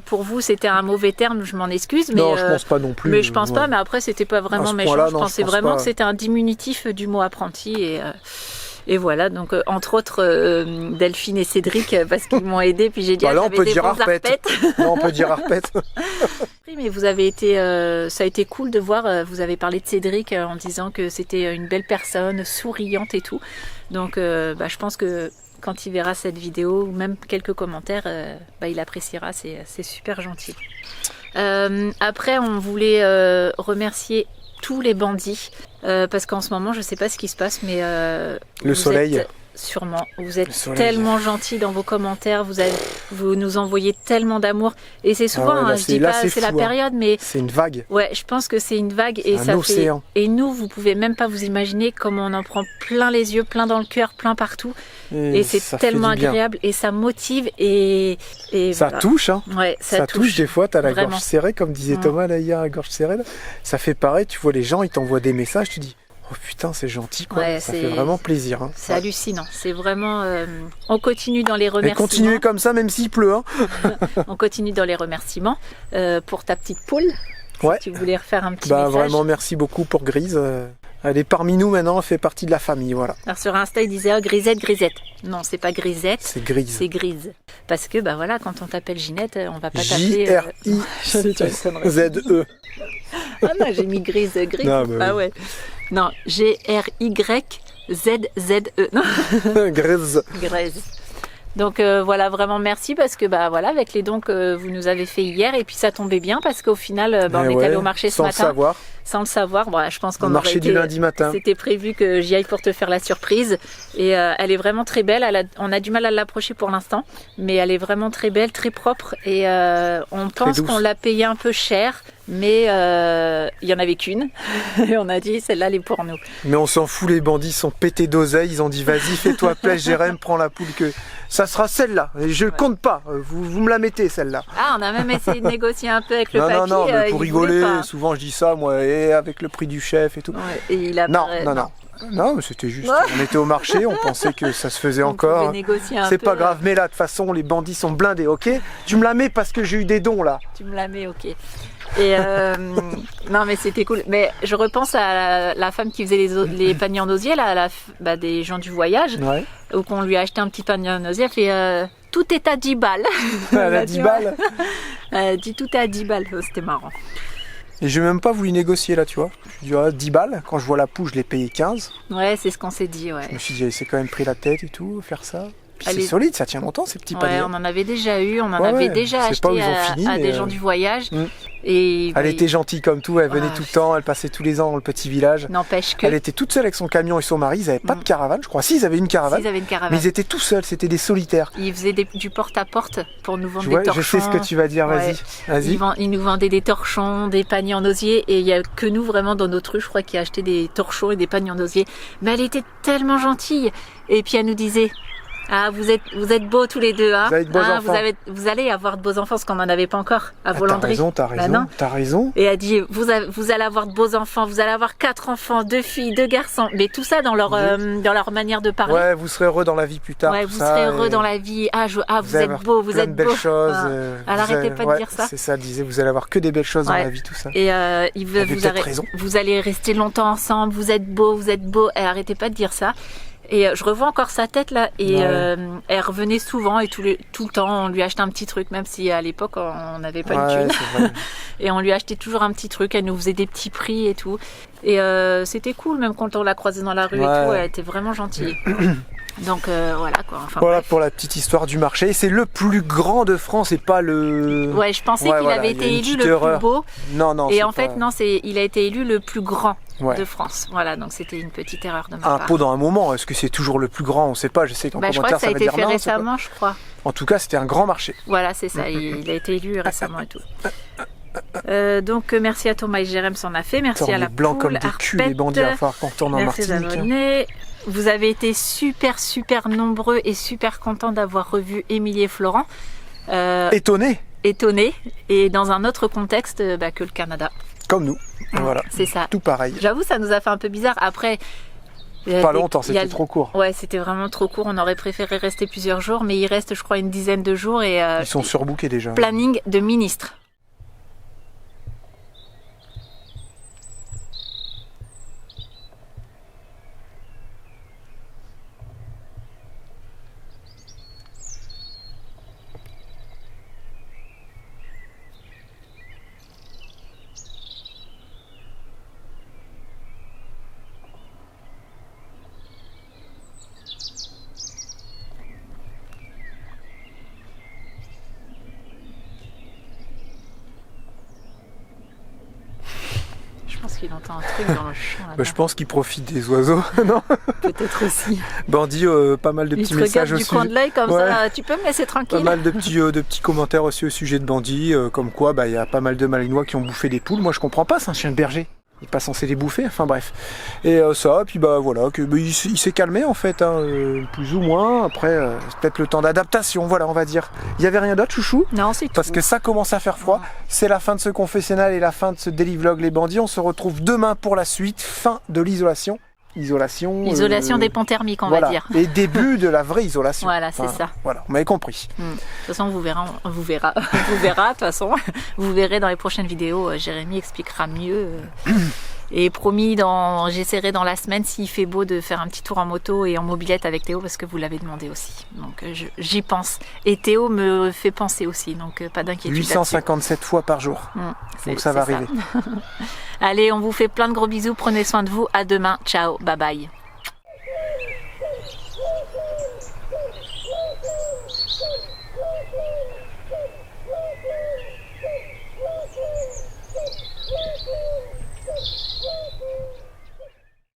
Speaker 3: pour vous c'était un mauvais terme, je m'en excuse. Mais,
Speaker 1: non, je pense pas non plus.
Speaker 3: Mais je pense pas, mais après c'était pas vraiment méchant. Je pensais vraiment que c'était un diminutif du mot apprenti et voilà, donc entre autres Delphine et Cédric parce qu'ils m'ont aidé, puis j'ai dit
Speaker 1: là, on peut dire arpette. Non, on peut dire arpette.
Speaker 3: Oui, mais vous avez été, ça a été cool de voir, vous avez parlé de Cédric en disant que c'était une belle personne, souriante et tout. Donc je pense que quand il verra cette vidéo ou même quelques commentaires, il appréciera, c'est super gentil. Après, on voulait remercier tous les bandits parce qu'en ce moment je sais pas ce qui se passe mais
Speaker 1: le soleil
Speaker 3: sûrement vous êtes tellement gentils dans vos commentaires, vous nous envoyez tellement d'amour et c'est souvent je dis pas c'est la période mais
Speaker 1: c'est une vague.
Speaker 3: Ouais, je pense que c'est une vague et ça
Speaker 1: océan.
Speaker 3: Et nous vous pouvez même pas vous imaginer comment on en prend plein les yeux, plein dans le cœur, plein partout et c'est tellement agréable et ça motive et
Speaker 1: ça
Speaker 3: voilà.
Speaker 1: Touche hein.
Speaker 3: Ouais, ça touche
Speaker 1: des fois, t'as la
Speaker 3: vraiment.
Speaker 1: gorge serrée comme disait Thomas là hier, la gorge serrée là. Ça fait pareil, tu vois les gens ils t'envoient des messages, tu dis oh putain c'est gentil quoi,
Speaker 3: ouais,
Speaker 1: ça fait vraiment plaisir. Hein.
Speaker 3: C'est hallucinant, c'est vraiment... on continue dans les remerciements.
Speaker 1: Et continuez comme ça même s'il pleut. Hein.
Speaker 3: On continue dans les remerciements pour ta petite poule.
Speaker 1: Ouais.
Speaker 3: Si tu voulais refaire un petit message.
Speaker 1: Vraiment merci beaucoup pour Grise. Elle est parmi nous maintenant, elle fait partie de la famille, voilà.
Speaker 3: Alors sur Insta, il disait Grisette. Non, c'est pas Grisette.
Speaker 1: C'est Grise.
Speaker 3: C'est Grise. Parce que voilà, quand on t'appelle Ginette, on va pas t'appeler...
Speaker 1: J-R-I-Z-E.
Speaker 3: Ah non, j'ai mis Grise.
Speaker 1: Non,
Speaker 3: ah ouais. Non, G-R-Y-Z-Z-E. Non.
Speaker 1: Grise.
Speaker 3: Grise. Donc voilà, vraiment merci parce que avec les dons que vous nous avez fait hier et puis ça tombait bien parce qu'au final on est allé au marché ce matin sans le savoir. Bon, je pense qu'on aurait
Speaker 1: marché du lundi matin.
Speaker 3: C'était prévu que j'y aille pour te faire la surprise et elle est vraiment très belle. On a du mal à l'approcher pour l'instant, mais elle est vraiment très belle, très propre et on pense qu'on l'a payée un peu cher. Mais il y en avait qu'une et on a dit celle-là elle est pour nous.
Speaker 1: Mais on s'en fout, les bandits sont pétés d'oseille, ils ont dit vas-y fais-toi plaisir Jérém, prends la poule que ça sera celle-là. Et je compte pas, vous me la mettez celle-là.
Speaker 3: Ah on a même essayé de négocier un peu avec le papier.
Speaker 1: Non, mais pour rigoler, souvent je dis ça moi, et avec le prix du chef et tout.
Speaker 3: Ouais, et il a
Speaker 1: non, mais c'était juste, on était au marché, on pensait que ça se faisait encore. C'est pas grave, mais là de toute façon les bandits sont blindés, ok? Tu me la mets parce que j'ai eu des dons là.
Speaker 3: Tu me la mets, ok. Et non mais c'était cool. Mais je repense à la femme qui faisait les paniers en osier là, des gens du voyage, où qu'on lui a acheté un petit panier en osier, elle fait tout est à 10 balles.
Speaker 1: Elle a 10 balles.
Speaker 3: Elle dit tout est à 10 balles, c'était marrant.
Speaker 1: Et j'ai même pas voulu négocier là, tu vois. Je dis 10 balles, quand je vois la poule, je l'ai payé 15.
Speaker 3: Ouais, c'est ce qu'on s'est dit, ouais.
Speaker 1: Je me suis dit, c'est quand même pris la tête et tout, faire ça. Puis c'est solide, ça tient longtemps ces petits
Speaker 3: Ouais,
Speaker 1: paniers.
Speaker 3: on en avait déjà eu, on en
Speaker 1: Ouais,
Speaker 3: avait
Speaker 1: ouais.
Speaker 3: déjà
Speaker 1: C'est pas où
Speaker 3: acheté
Speaker 1: ils ont fini,
Speaker 3: à
Speaker 1: mais,
Speaker 3: des gens du voyage.
Speaker 1: Mm.
Speaker 3: Et
Speaker 1: Elle était gentille comme tout, elle venait
Speaker 3: Ah,
Speaker 1: tout le temps, elle passait tous les ans dans le petit village.
Speaker 3: n'empêche que
Speaker 1: Elle était toute seule avec son camion et son mari, ils n'avaient pas de caravane, je crois. Si, ils avaient une caravane,
Speaker 3: s'ils avaient une caravane,
Speaker 1: mais ils étaient tout seuls, c'était des solitaires.
Speaker 3: ils faisaient du porte-à-porte pour nous vendre
Speaker 1: Ouais,
Speaker 3: des torchons.
Speaker 1: je sais ce que tu vas dire, vas-y.
Speaker 3: Ouais.
Speaker 1: Vas-y.
Speaker 3: Ils nous vendaient des torchons, des paniers en osier, et il y a que nous vraiment dans notre rue, je crois, qui a acheté des torchons et des paniers en osier. Mais elle était tellement gentille. Et puis elle nous disait: ah, vous êtes beaux tous les deux, hein.
Speaker 1: Vous avez de beaux
Speaker 3: Ah,
Speaker 1: enfants.
Speaker 3: vous allez avoir de beaux enfants, parce qu'on n'en avait pas encore à
Speaker 1: Ah,
Speaker 3: Volandry.
Speaker 1: t'as
Speaker 3: Bah
Speaker 1: raison,
Speaker 3: non.
Speaker 1: t'as raison.
Speaker 3: Et elle dit: vous allez avoir de beaux enfants, vous allez avoir 4 enfants, 2 filles, 2 garçons. Mais tout ça dans leur manière de parler.
Speaker 1: Ouais, vous serez heureux dans la vie plus tard.
Speaker 3: Ouais,
Speaker 1: tout
Speaker 3: vous
Speaker 1: ça,
Speaker 3: serez
Speaker 1: et
Speaker 3: heureux dans la vie. Ah, vous êtes
Speaker 1: avoir
Speaker 3: beaux, vous
Speaker 1: plein
Speaker 3: êtes
Speaker 1: de belles
Speaker 3: beaux.
Speaker 1: choses.
Speaker 3: Ah. Elle arrêtait pas de dire ça.
Speaker 1: C'est ça, elle disait, vous allez avoir que des belles choses dans
Speaker 3: Ouais.
Speaker 1: la vie, tout ça.
Speaker 3: Et
Speaker 1: avait peut-être raison.
Speaker 3: vous allez rester longtemps ensemble, vous êtes beaux, vous êtes beaux. Elle arrêtait pas de dire ça. Et je revois encore sa tête là. Et
Speaker 1: Ouais.
Speaker 3: elle revenait souvent et tout le temps on lui achetait un petit truc, même si à l'époque on n'avait pas
Speaker 1: Ouais,
Speaker 3: de thune.
Speaker 1: c'est vrai.
Speaker 3: Et on lui achetait toujours un petit truc. Elle nous faisait des petits prix et tout. Et c'était cool, même quand on l'a croisée dans la rue et
Speaker 1: Ouais.
Speaker 3: tout. Elle était vraiment gentille. Donc voilà quoi. Enfin,
Speaker 1: Voilà
Speaker 3: bref.
Speaker 1: pour la petite histoire du marché. C'est le plus grand de France et pas le.
Speaker 3: Ouais, je pensais
Speaker 1: Ouais,
Speaker 3: qu'il
Speaker 1: voilà,
Speaker 3: avait
Speaker 1: il y a
Speaker 3: été
Speaker 1: une
Speaker 3: élu
Speaker 1: petite
Speaker 3: le
Speaker 1: erreur.
Speaker 3: plus beau.
Speaker 1: Non, non.
Speaker 3: Et
Speaker 1: c'est
Speaker 3: en fait,
Speaker 1: pas-
Speaker 3: non, il a été élu le plus grand
Speaker 1: Ouais.
Speaker 3: de France. Voilà, donc c'était une petite erreur de ma
Speaker 1: Un
Speaker 3: part.
Speaker 1: pot dans un moment. Est-ce que c'est toujours le plus grand? On sait pas. Je sais qu'en
Speaker 3: Bah, je crois
Speaker 1: commentaire
Speaker 3: que ça a
Speaker 1: va
Speaker 3: été
Speaker 1: dire
Speaker 3: fait
Speaker 1: non. c'est pas-
Speaker 3: récemment, je crois.
Speaker 1: En tout cas, c'était un grand marché.
Speaker 3: Voilà, c'est ça. Il a été élu récemment et tout. Donc merci à Thomas et Jérém s'en a fait. Merci
Speaker 1: Attends,
Speaker 3: à
Speaker 1: on
Speaker 3: la
Speaker 1: est blanc comme
Speaker 3: poule,
Speaker 1: des culs,
Speaker 3: Arpette.
Speaker 1: les bandits. Il va falloir qu'on retourne en
Speaker 3: Merci
Speaker 1: Martinique.
Speaker 3: d'abonner. Vous avez été super nombreux et super contents d'avoir revu Émilie et Florent.
Speaker 1: Étonné,
Speaker 3: Étonnés et dans un autre contexte que le Canada.
Speaker 1: comme nous. Voilà.
Speaker 3: C'est ça.
Speaker 1: Tout pareil.
Speaker 3: J'avoue, ça nous a fait un peu bizarre. Après,
Speaker 1: Pas longtemps,
Speaker 3: il y a-
Speaker 1: c'était trop court.
Speaker 3: Ouais, c'était vraiment trop court. On aurait préféré rester plusieurs jours, mais il reste, je crois, une dizaine de jours et
Speaker 1: Ils sont surbookés déjà.
Speaker 3: planning de ministre. Je pense qu'il entend un truc dans le champ.
Speaker 1: Bah, je pense qu'ils profitent des oiseaux. Non,
Speaker 3: Peut-être aussi.
Speaker 1: Bandit, pas mal de
Speaker 3: Il
Speaker 1: petits
Speaker 3: te regarde
Speaker 1: messages
Speaker 3: du
Speaker 1: aussi.
Speaker 3: coin de l'œil comme
Speaker 1: Ouais.
Speaker 3: ça. Tu peux me laisser
Speaker 1: Pas
Speaker 3: tranquille.
Speaker 1: mal de petits commentaires aussi au sujet de Bandit, comme quoi il y a pas mal de Malinois qui ont bouffé des poules. Moi je comprends pas, c'est un chien de berger. Il est pas censé les bouffer, enfin bref. Et ça, puis voilà, il s'est calmé en fait, hein, plus ou moins. Après, c'est peut-être le temps d'adaptation, voilà, on va dire. Il y avait rien d'autre, chouchou?
Speaker 3: Non, c'est tout.
Speaker 1: Parce que ça commence à faire froid. C'est la fin de ce confessionnal et la fin de ce daily vlog Les Bandits. On se retrouve demain pour la suite, fin de l'isolation. Isolation
Speaker 3: Des ponts thermiques, on
Speaker 1: voilà.
Speaker 3: va dire.
Speaker 1: Et début de la vraie isolation.
Speaker 3: Voilà, c'est ça.
Speaker 1: Voilà, vous m'avez compris.
Speaker 3: De toute façon, vous verrez, vous verra, de toute façon, vous verrez dans les prochaines vidéos. Jérémy expliquera mieux. Et promis, j'essaierai dans la semaine, s'il fait beau, de faire un petit tour en moto et en mobilette avec Théo, parce que vous l'avez demandé aussi. Donc j'y pense. Et Théo me fait penser aussi, donc pas d'inquiétude.
Speaker 1: 857 fois par jour. Donc ça va arriver.
Speaker 3: Allez, on vous fait plein de gros bisous. Prenez soin de vous. À demain. Ciao. Bye bye.